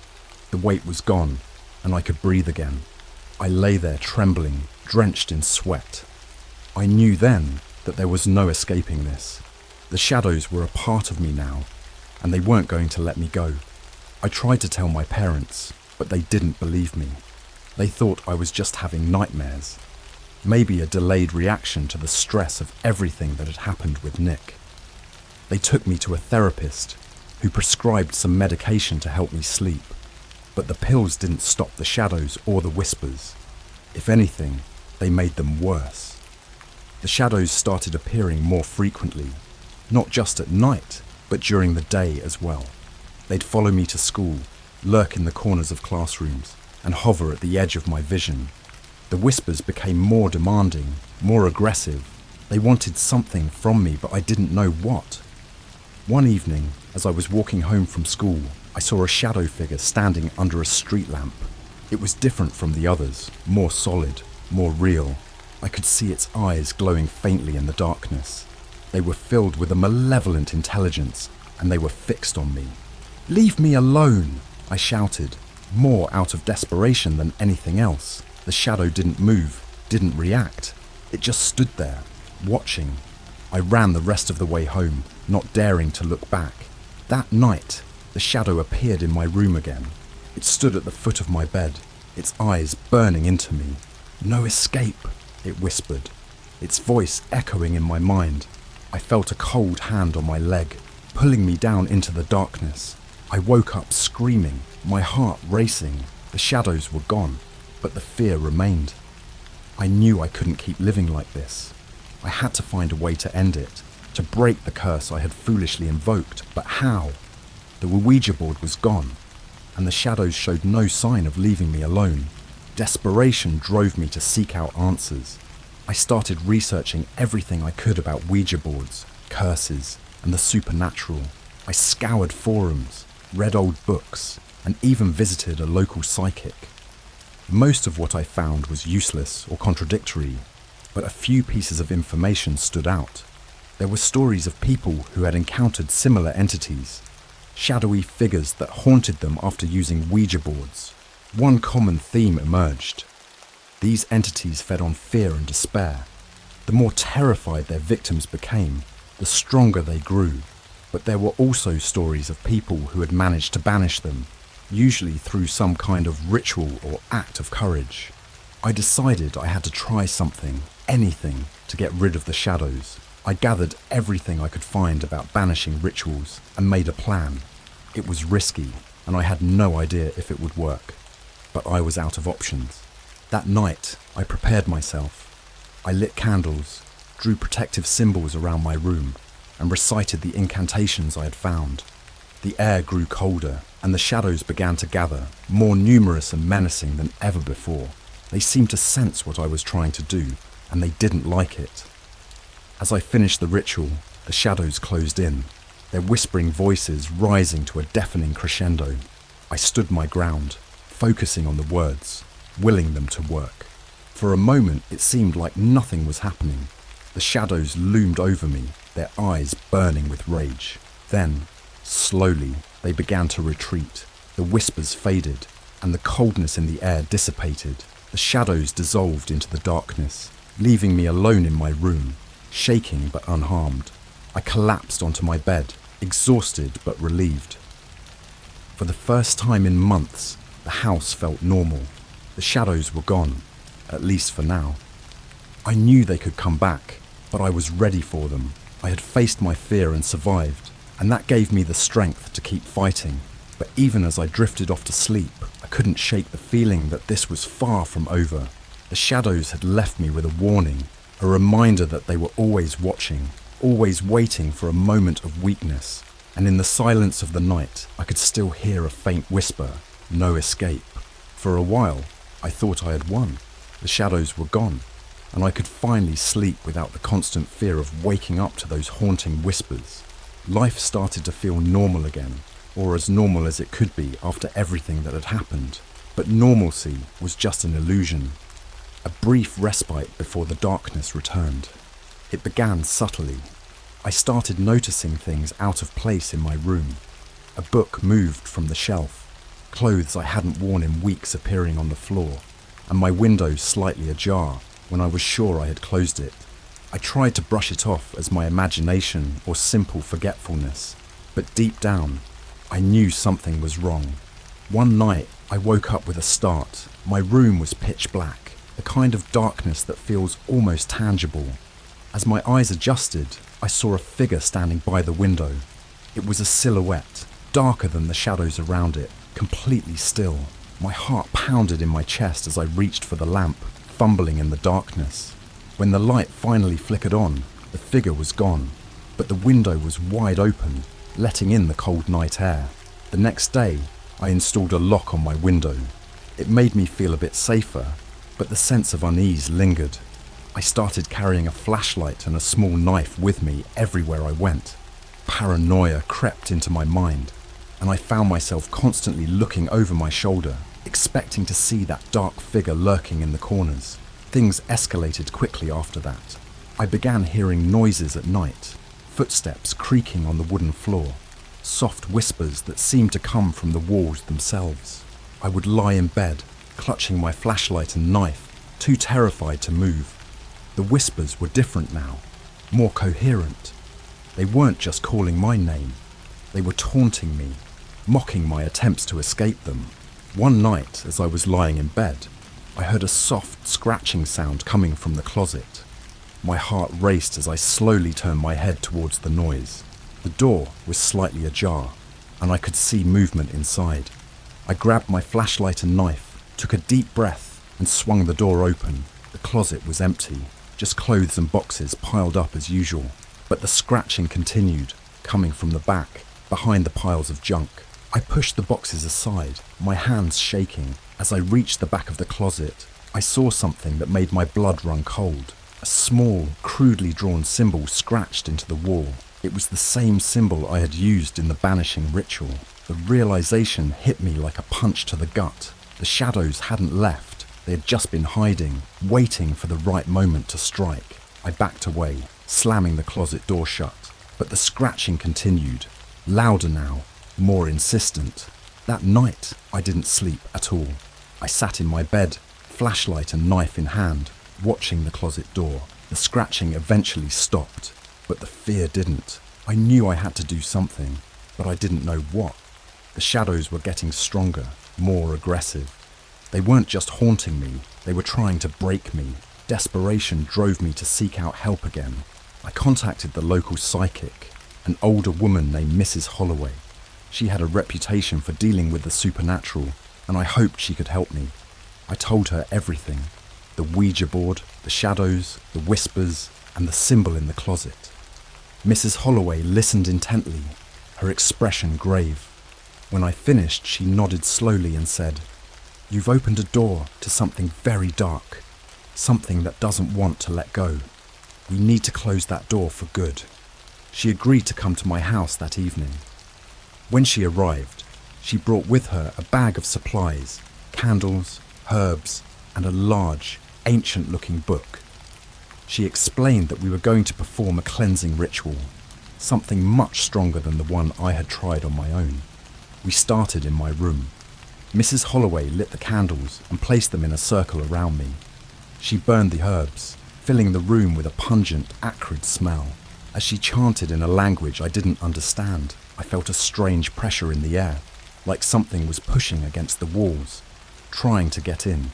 The weight was gone, and I could breathe again. I lay there trembling, drenched in sweat. I knew then that there was no escaping this. The shadows were a part of me now, and they weren't going to let me go. I tried to tell my parents, but they didn't believe me. They thought I was just having nightmares, maybe a delayed reaction to the stress of everything that had happened with Nick. They took me to a therapist who prescribed some medication to help me sleep, but the pills didn't stop the shadows or the whispers. If anything, they made them worse. The shadows started appearing more frequently, not just at night, but during the day as well. They'd follow me to school, lurk in the corners of classrooms, and hover at the edge of my vision. The whispers became more demanding, more aggressive. They wanted something from me, but I didn't know what. One evening, as I was walking home from school, I saw a shadow figure standing under a street lamp. It was different from the others, more solid, more real. I could see its eyes glowing faintly in the darkness. They were filled with a malevolent intelligence, and they were fixed on me. "Leave me alone!" I shouted, more out of desperation than anything else. The shadow didn't move, didn't react. It just stood there, watching. I ran the rest of the way home, not daring to look back. That night, the shadow appeared in my room again. It stood at the foot of my bed, its eyes burning into me. "No escape," it whispered, its voice echoing in my mind. I felt a cold hand on my leg, pulling me down into the darkness. I woke up screaming, my heart racing. The shadows were gone, but the fear remained. I knew I couldn't keep living like this. I had to find a way to end it, to break the curse I had foolishly invoked, but how? The Ouija board was gone, and the shadows showed no sign of leaving me alone. Desperation drove me to seek out answers. I started researching everything I could about Ouija boards, curses, and the supernatural. I scoured forums, read old books, and even visited a local psychic. Most of what I found was useless or contradictory, but a few pieces of information stood out. There were stories of people who had encountered similar entities, shadowy figures that haunted them after using Ouija boards. One common theme emerged. These entities fed on fear and despair. The more terrified their victims became, the stronger they grew. But there were also stories of people who had managed to banish them, usually through some kind of ritual or act of courage. I decided I had to try something, anything, to get rid of the shadows. I gathered everything I could find about banishing rituals and made a plan. It was risky, and I had no idea if it would work. But I was out of options. That night, I prepared myself. I lit candles, drew protective symbols around my room, and recited the incantations I had found. The air grew colder, and the shadows began to gather, more numerous and menacing than ever before. They seemed to sense what I was trying to do, and they didn't like it. As I finished the ritual, the shadows closed in, their whispering voices rising to a deafening crescendo. I stood my ground, focusing on the words, willing them to work. For a moment, it seemed like nothing was happening. The shadows loomed over me, their eyes burning with rage. Then, slowly, they began to retreat. The whispers faded, and the coldness in the air dissipated. The shadows dissolved into the darkness, leaving me alone in my room, shaking but unharmed. I collapsed onto my bed, exhausted but relieved. For the first time in months, the house felt normal. The shadows were gone. at least for now. I knew they could come back, but I was ready for them. I had faced my fear and survived, and that gave me the strength to keep fighting. But even as I drifted off to sleep, I couldn't shake the feeling that this was far from over. The shadows had left me with a warning, a reminder that they were always watching, always waiting for a moment of weakness. And in the silence of the night, I could still hear a faint whisper, no escape. For a while, I thought I had won. The shadows were gone, and I could finally sleep without the constant fear of waking up to those haunting whispers. Life started to feel normal again, or as normal as it could be after everything that had happened. But normalcy was just an illusion, a brief respite before the darkness returned. It began subtly. I started noticing things out of place in my room. A book moved from the shelf, clothes I hadn't worn in weeks appearing on the floor, and my window slightly ajar when I was sure I had closed it. I tried to brush it off as my imagination or simple forgetfulness, but deep down, I knew something was wrong. One night, I woke up with a start. My room was pitch black, the kind of darkness that feels almost tangible. As my eyes adjusted, I saw a figure standing by the window. It was a silhouette, darker than the shadows around it, completely still. My heart pounded in my chest as I reached for the lamp, fumbling in the darkness. When the light finally flickered on, the figure was gone, but the window was wide open, letting in the cold night air. The next day, I installed a lock on my window. It made me feel a bit safer, but the sense of unease lingered. I started carrying a flashlight and a small knife with me everywhere I went. Paranoia crept into my mind, and I found myself constantly looking over my shoulder, expecting to see that dark figure lurking in the corners. Things escalated quickly after that. I began hearing noises at night, footsteps creaking on the wooden floor, soft whispers that seemed to come from the walls themselves. I would lie in bed, clutching my flashlight and knife, too terrified to move. The whispers were different now, more coherent. They weren't just calling my name. They were taunting me, mocking my attempts to escape them. One night, as I was lying in bed, I heard a soft scratching sound coming from the closet. My heart raced as I slowly turned my head towards the noise. The door was slightly ajar, and I could see movement inside. I grabbed my flashlight and knife, took a deep breath, and swung the door open. The closet was empty, just clothes and boxes piled up as usual. But the scratching continued, coming from the back, behind the piles of junk. I pushed the boxes aside, my hands shaking. As I reached the back of the closet, I saw something that made my blood run cold. A small, crudely drawn symbol scratched into the wall. It was the same symbol I had used in the banishing ritual. The realization hit me like a punch to the gut. The shadows hadn't left. They had just been hiding, waiting for the right moment to strike. I backed away, slamming the closet door shut. But the scratching continued, louder now, more insistent. That night, I didn't sleep at all. I sat in my bed, flashlight and knife in hand, watching the closet door. The scratching eventually stopped, but the fear didn't. I knew I had to do something, but I didn't know what. The shadows were getting stronger, more aggressive. They weren't just haunting me, they were trying to break me. Desperation drove me to seek out help again. I contacted the local psychic, an older woman named Mrs. Holloway. She had a reputation for dealing with the supernatural, and I hoped she could help me. I told her everything. The Ouija board, the shadows, the whispers, and the symbol in the closet. Mrs. Holloway listened intently, her expression grave. When I finished, she nodded slowly and said, "You've opened a door to something very dark, something that doesn't want to let go. We need to close that door for good." She agreed to come to my house that evening. When she arrived, she brought with her a bag of supplies, candles, herbs, and a large, ancient-looking book. She explained that we were going to perform a cleansing ritual, something much stronger than the one I had tried on my own. We started in my room. Mrs. Holloway lit the candles and placed them in a circle around me. She burned the herbs, filling the room with a pungent, acrid smell. As she chanted in a language I didn't understand, I felt a strange pressure in the air, like something was pushing against the walls, trying to get in.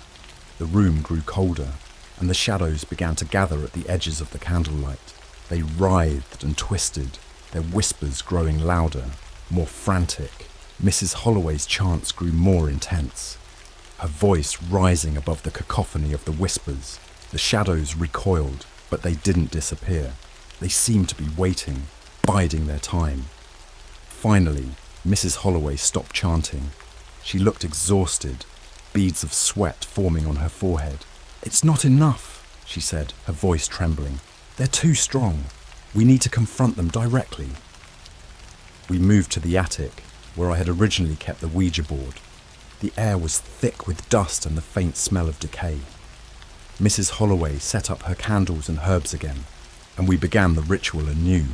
The The room grew colder, and the shadows began to gather at the edges of the candlelight. They writhed and twisted, their whispers growing louder, more frantic. Mrs. Holloway's chants grew more intense, her voice rising above the cacophony of the whispers. The shadows recoiled, but they didn't disappear. They seemed to be waiting, biding their time. Finally, Mrs. Holloway stopped chanting. She looked exhausted, beads of sweat forming on her forehead. "It's not enough," she said, her voice trembling. "They're too strong. We need to confront them directly." We moved to the attic, where I had originally kept the Ouija board. The air was thick with dust and the faint smell of decay. Mrs. Holloway set up her candles and herbs again, and we began the ritual anew.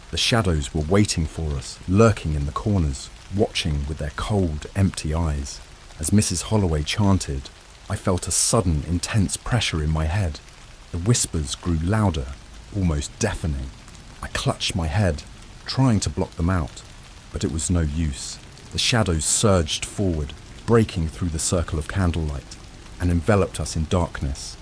The shadows were waiting for us, lurking in the corners, watching with their cold, empty eyes. As Mrs. Holloway chanted, I felt a sudden, intense pressure in my head. The whispers grew louder, almost deafening. I clutched my head, trying to block them out, but it was no use. The shadows surged forward, breaking through the circle of candlelight, and enveloped us in darkness.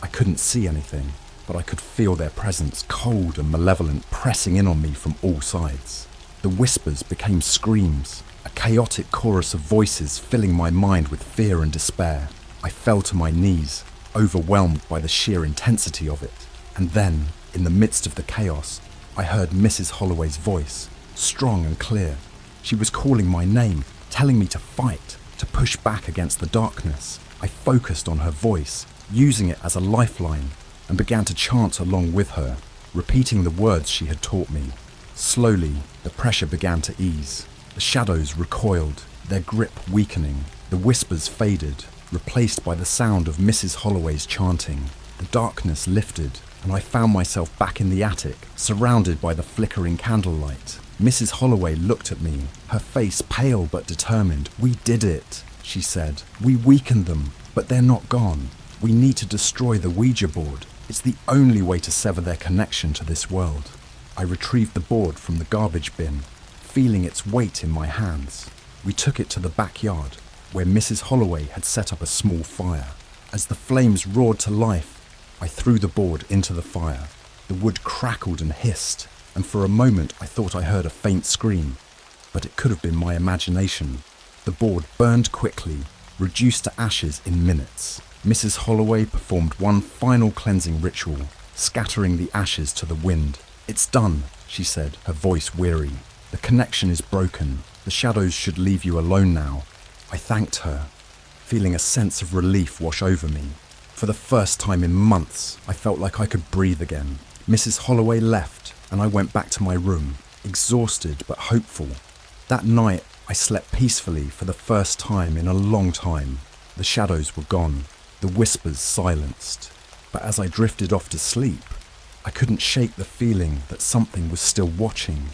I couldn't see anything, but I could feel their presence, cold and malevolent, pressing in on me from all sides. The whispers became screams, a chaotic chorus of voices filling my mind with fear and despair. I fell to my knees, overwhelmed by the sheer intensity of it. And then, in the midst of the chaos, I heard Mrs. Holloway's voice, strong and clear. She was calling my name, telling me to fight, to push back against the darkness. I focused on her voice, using it as a lifeline, and began to chant along with her, repeating the words she had taught me. Slowly, the pressure began to ease. The shadows recoiled, their grip weakening. The whispers faded, replaced by the sound of Mrs. Holloway's chanting. The darkness lifted, and I found myself back in the attic, surrounded by the flickering candlelight. Mrs. Holloway looked at me, her face pale but determined. "We did it," she said. "We weakened them, but they're not gone. We need to destroy the Ouija board. It's the only way to sever their connection to this world." I retrieved the board from the garbage bin, feeling its weight in my hands. We took it to the backyard, where Mrs. Holloway had set up a small fire. As the flames roared to life, I threw the board into the fire. The wood crackled and hissed, and for a moment I thought I heard a faint scream, but it could have been my imagination. The board burned quickly, reduced to ashes in minutes. Mrs. Holloway performed one final cleansing ritual, scattering the ashes to the wind. "It's done," she said, her voice weary. "The connection is broken. The shadows should leave you alone now." I thanked her, feeling a sense of relief wash over me. For the first time in months, I felt like I could breathe again. Mrs. Holloway left, and I went back to my room, exhausted but hopeful. That night, I slept peacefully for the first time in a long time. The shadows were gone, the whispers silenced. But as I drifted off to sleep, I couldn't shake the feeling that something was still watching,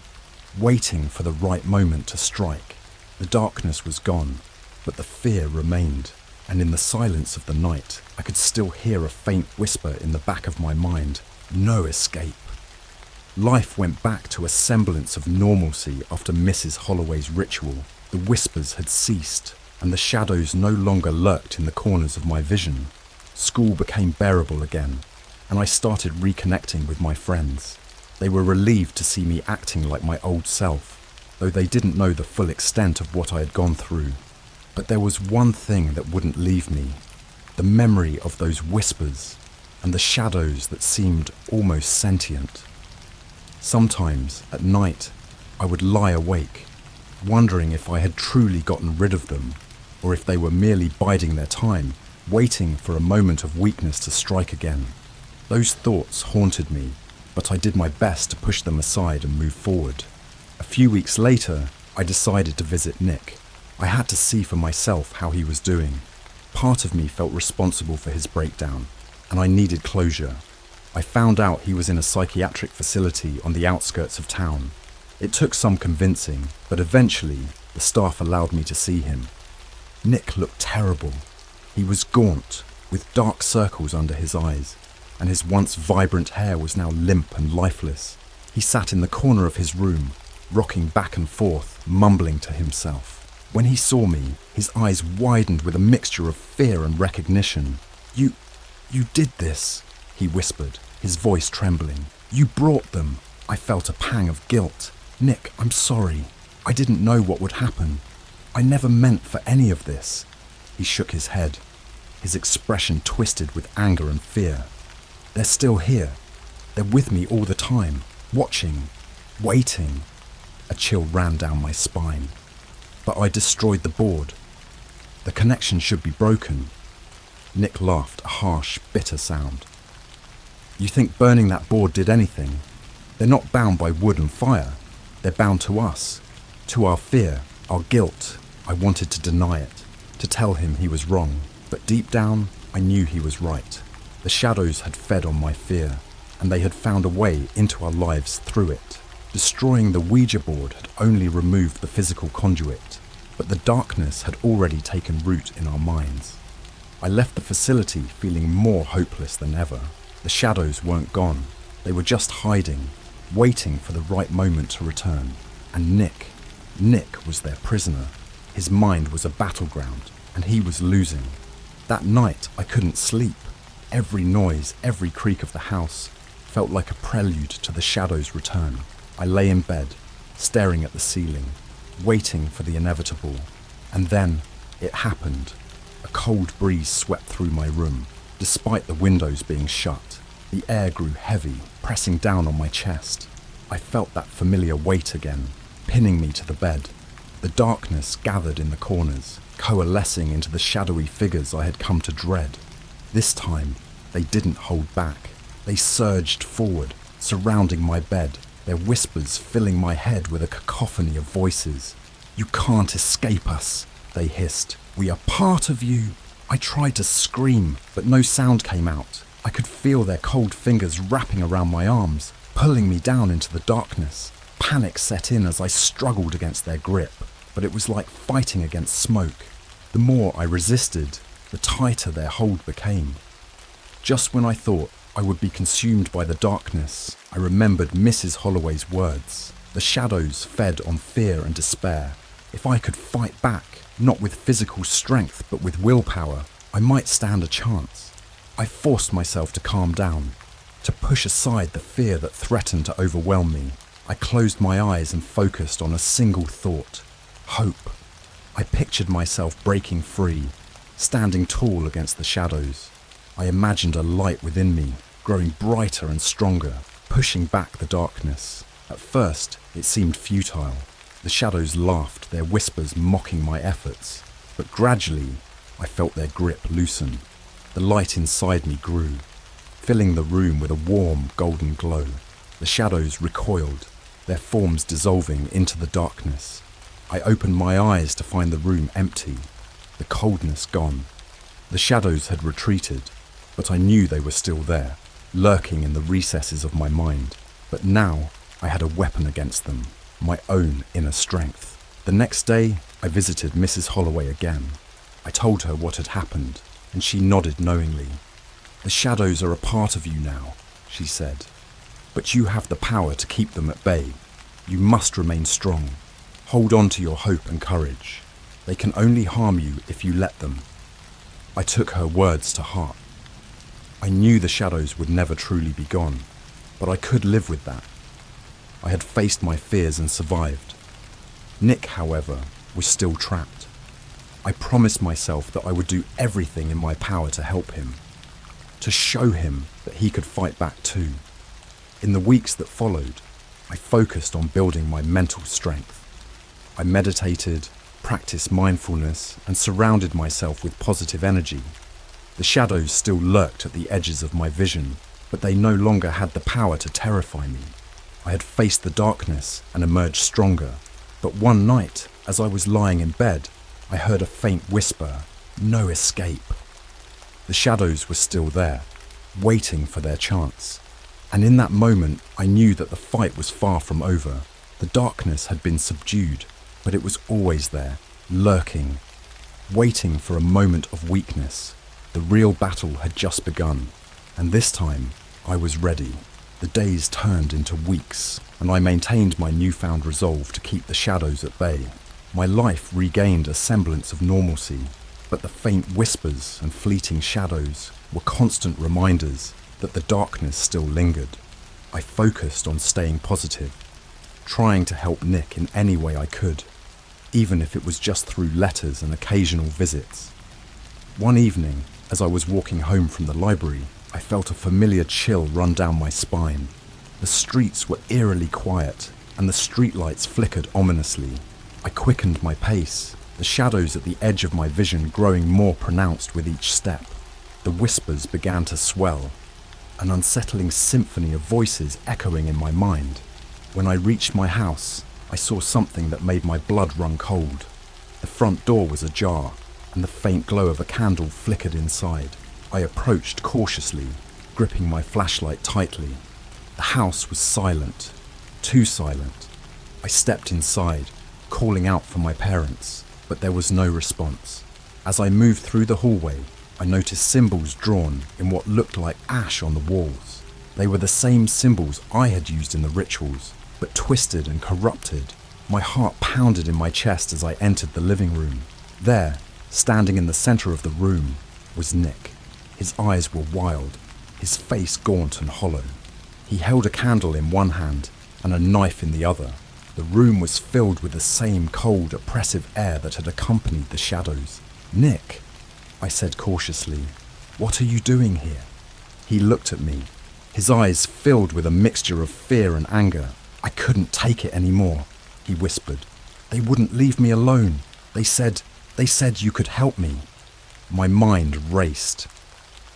waiting for the right moment to strike. The darkness was gone, but the fear remained, and in the silence of the night, I could still hear a faint whisper in the back of my mind, "No escape." Life went back to a semblance of normalcy after Mrs. Holloway's ritual. The whispers had ceased, and the shadows no longer lurked in the corners of my vision. School became bearable again, and I started reconnecting with my friends. They were relieved to see me acting like my old self, though they didn't know the full extent of what I had gone through. But there was one thing that wouldn't leave me, the memory of those whispers and the shadows that seemed almost sentient. Sometimes, at night, I would lie awake, wondering if I had truly gotten rid of them, or if they were merely biding their time, waiting for a moment of weakness to strike again. Those thoughts haunted me, but I did my best to push them aside and move forward. A few weeks later, I decided to visit Nick. I had to see for myself how he was doing. Part of me felt responsible for his breakdown, and I needed closure. I found out he was in a psychiatric facility on the outskirts of town. It took some convincing, but eventually the staff allowed me to see him. Nick looked terrible. He was gaunt, with dark circles under his eyes, and his once vibrant hair was now limp and lifeless. He sat in the corner of his room, rocking back and forth, mumbling to himself. When he saw me, his eyes widened with a mixture of fear and recognition. You did this," he whispered, his voice trembling. "You brought them." I felt a pang of guilt. "Nick, I'm sorry. I didn't know what would happen. I never meant for any of this." He shook his head, his expression twisted with anger and fear. "They're still here. They're with me all the time, watching, waiting." A chill ran down my spine. "But I destroyed the board. The connection should be broken." Nick laughed, a harsh, bitter sound. "You think burning that board did anything? They're not bound by wood and fire. They're bound to us, to our fear, our guilt." I wanted to deny it, to tell him he was wrong, but deep down, I knew he was right. The shadows had fed on my fear, and they had found a way into our lives through it. Destroying the Ouija board had only removed the physical conduit, but the darkness had already taken root in our minds. I left the facility feeling more hopeless than ever. The shadows weren't gone. They were just hiding, waiting for the right moment to return. And Nick was their prisoner. His mind was a battleground, and he was losing. That night, I couldn't sleep. Every noise, every creak of the house felt like a prelude to the shadows' return. I lay in bed, staring at the ceiling, waiting for the inevitable. And then it happened. A cold breeze swept through my room. Despite the windows being shut, the air grew heavy, pressing down on my chest. I felt that familiar weight again, pinning me to the bed. The darkness gathered in the corners, coalescing into the shadowy figures I had come to dread. This time, they didn't hold back. They surged forward, surrounding my bed, their whispers filling my head with a cacophony of voices. "You can't escape us," they hissed. "We are part of you." I tried to scream, but no sound came out. I could feel their cold fingers wrapping around my arms, pulling me down into the darkness. Panic set in as I struggled against their grip, but it was like fighting against smoke. The more I resisted, the tighter their hold became. Just when I thought I would be consumed by the darkness, I remembered Mrs. Holloway's words. The shadows fed on fear and despair. If I could fight back, not with physical strength but with willpower, I might stand a chance. I forced myself to calm down, to push aside the fear that threatened to overwhelm me. I closed my eyes and focused on a single thought: hope. I pictured myself breaking free, standing tall against the shadows. I imagined a light within me, growing brighter and stronger, pushing back the darkness. At first, it seemed futile. The shadows laughed, their whispers mocking my efforts. But gradually, I felt their grip loosen. The light inside me grew, filling the room with a warm, golden glow. The shadows recoiled, their forms dissolving into the darkness. I opened my eyes to find the room empty, the coldness gone. The shadows had retreated, but I knew they were still there, lurking in the recesses of my mind. But now I had a weapon against them, my own inner strength. The next day, I visited Mrs. Holloway again. I told her what had happened, and she nodded knowingly. "The shadows are a part of you now," she said. "But you have the power to keep them at bay. You must remain strong. Hold on to your hope and courage. They can only harm you if you let them." I took her words to heart. I knew the shadows would never truly be gone, but I could live with that. I had faced my fears and survived. Nick, however, was still trapped. I promised myself that I would do everything in my power to help him, to show him that he could fight back too. In the weeks that followed, I focused on building my mental strength. I meditated, practiced mindfulness, and surrounded myself with positive energy. The shadows still lurked at the edges of my vision, but they no longer had the power to terrify me. I had faced the darkness and emerged stronger. But one night, as I was lying in bed, I heard a faint whisper: "No escape." The shadows were still there, waiting for their chance. And in that moment, I knew that the fight was far from over. The darkness had been subdued, but it was always there, lurking, waiting for a moment of weakness. The real battle had just begun, and this time, I was ready. The days turned into weeks, and I maintained my newfound resolve to keep the shadows at bay. My life regained a semblance of normalcy, but the faint whispers and fleeting shadows were constant reminders that the darkness still lingered. I focused on staying positive, trying to help Nick in any way I could, even if it was just through letters and occasional visits. One evening, as I was walking home from the library, I felt a familiar chill run down my spine. The streets were eerily quiet, and the streetlights flickered ominously. I quickened my pace, the shadows at the edge of my vision growing more pronounced with each step. The whispers began to swell, an unsettling symphony of voices echoing in my mind. When I reached my house, I saw something that made my blood run cold. The front door was ajar, and the faint glow of a candle flickered inside. I approached cautiously, gripping my flashlight tightly. The house was silent, too silent. I stepped inside, calling out for my parents, but there was no response. As I moved through the hallway, I noticed symbols drawn in what looked like ash on the walls. They were the same symbols I had used in the rituals, but twisted and corrupted. My heart pounded in my chest as I entered the living room. There, standing in the center of the room, was Nick. His eyes were wild, his face gaunt and hollow. He held a candle in one hand and a knife in the other. The room was filled with the same cold, oppressive air that had accompanied the shadows. "Nick," I said cautiously, "what are you doing here?" He looked at me, his eyes filled with a mixture of fear and anger. "I couldn't take it anymore," he whispered. "They wouldn't leave me alone. They said you could help me." My mind raced.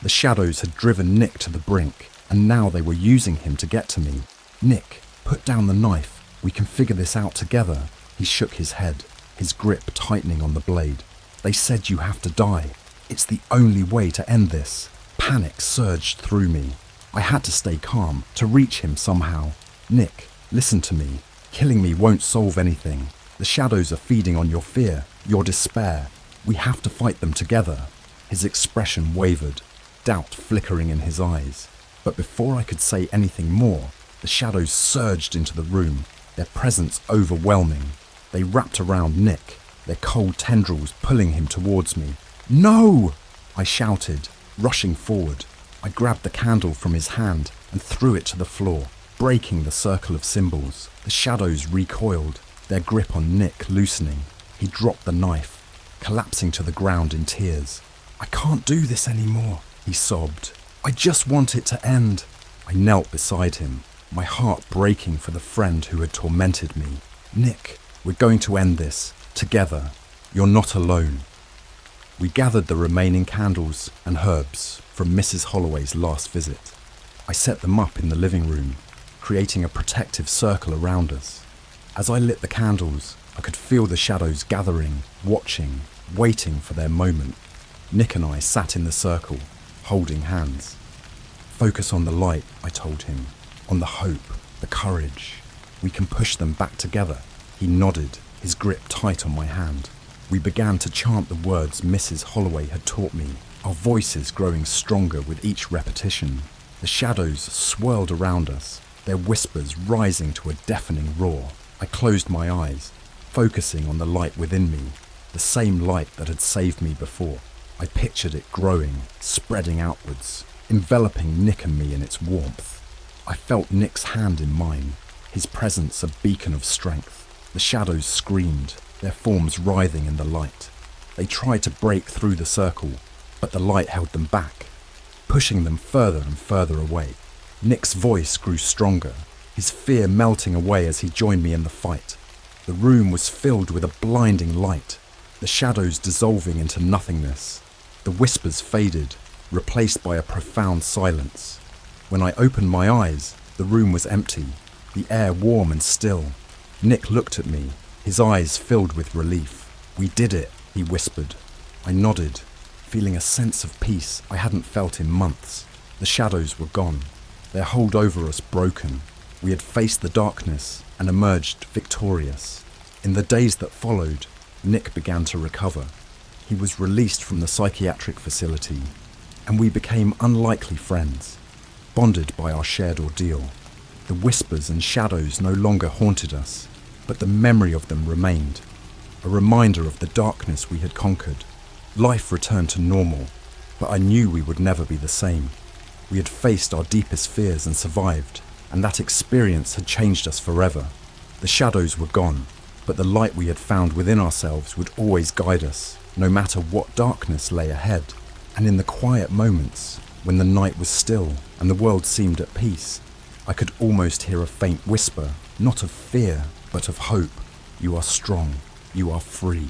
The shadows had driven Nick to the brink, and now they were using him to get to me. "Nick, put down the knife. We can figure this out together." He shook his head, his grip tightening on the blade. "They said you have to die. It's the only way to end this." Panic surged through me. I had to stay calm, to reach him somehow. "Nick, listen to me. Killing me won't solve anything. The shadows are feeding on your fear, your despair. We have to fight them together." His expression wavered, doubt flickering in his eyes. But before I could say anything more, the shadows surged into the room, their presence overwhelming. They wrapped around Nick, their cold tendrils pulling him towards me. "No!" I shouted, rushing forward. I grabbed the candle from his hand and threw it to the floor, breaking the circle of symbols. The shadows recoiled, their grip on Nick loosening. He dropped the knife, collapsing to the ground in tears. "I can't do this anymore," he sobbed. "I just want it to end." I knelt beside him, my heart breaking for the friend who had tormented me. "Nick, we're going to end this, together. You're not alone." We gathered the remaining candles and herbs from Mrs. Holloway's last visit. I set them up in the living room, creating a protective circle around us. As I lit the candles, I could feel the shadows gathering, watching, waiting for their moment. Nick and I sat in the circle, holding hands. "Focus on the light," I told him, "on the hope, the courage. We can push them back together." He nodded, his grip tight on my hand. We began to chant the words Mrs. Holloway had taught me, our voices growing stronger with each repetition. The shadows swirled around us, their whispers rising to a deafening roar. I closed my eyes, focusing on the light within me, the same light that had saved me before. I pictured it growing, spreading outwards, enveloping Nick and me in its warmth. I felt Nick's hand in mine, his presence a beacon of strength. The shadows screamed, their forms writhing in the light. They tried to break through the circle, but the light held them back, pushing them further and further away. Nick's voice grew stronger, his fear melting away as he joined me in the fight. The room was filled with a blinding light, the shadows dissolving into nothingness. The whispers faded, replaced by a profound silence. When I opened my eyes, the room was empty, the air warm and still. Nick looked at me, his eyes filled with relief. "We did it," he whispered. I nodded, feeling a sense of peace I hadn't felt in months. The shadows were gone, their hold over us broken. We had faced the darkness and emerged victorious. In the days that followed, Nick began to recover. He was released from the psychiatric facility, and we became unlikely friends, bonded by our shared ordeal. The whispers and shadows no longer haunted us, but the memory of them remained, a reminder of the darkness we had conquered. Life returned to normal, But I knew we would never be the same. We had faced our deepest fears and survived, and that experience had changed us forever. The shadows were gone, but the light we had found within ourselves would always guide us, no matter what darkness lay ahead. And in the quiet moments, when the night was still and the world seemed at peace, I could almost hear a faint whisper, not of fear, but of hope. You are strong. You are free.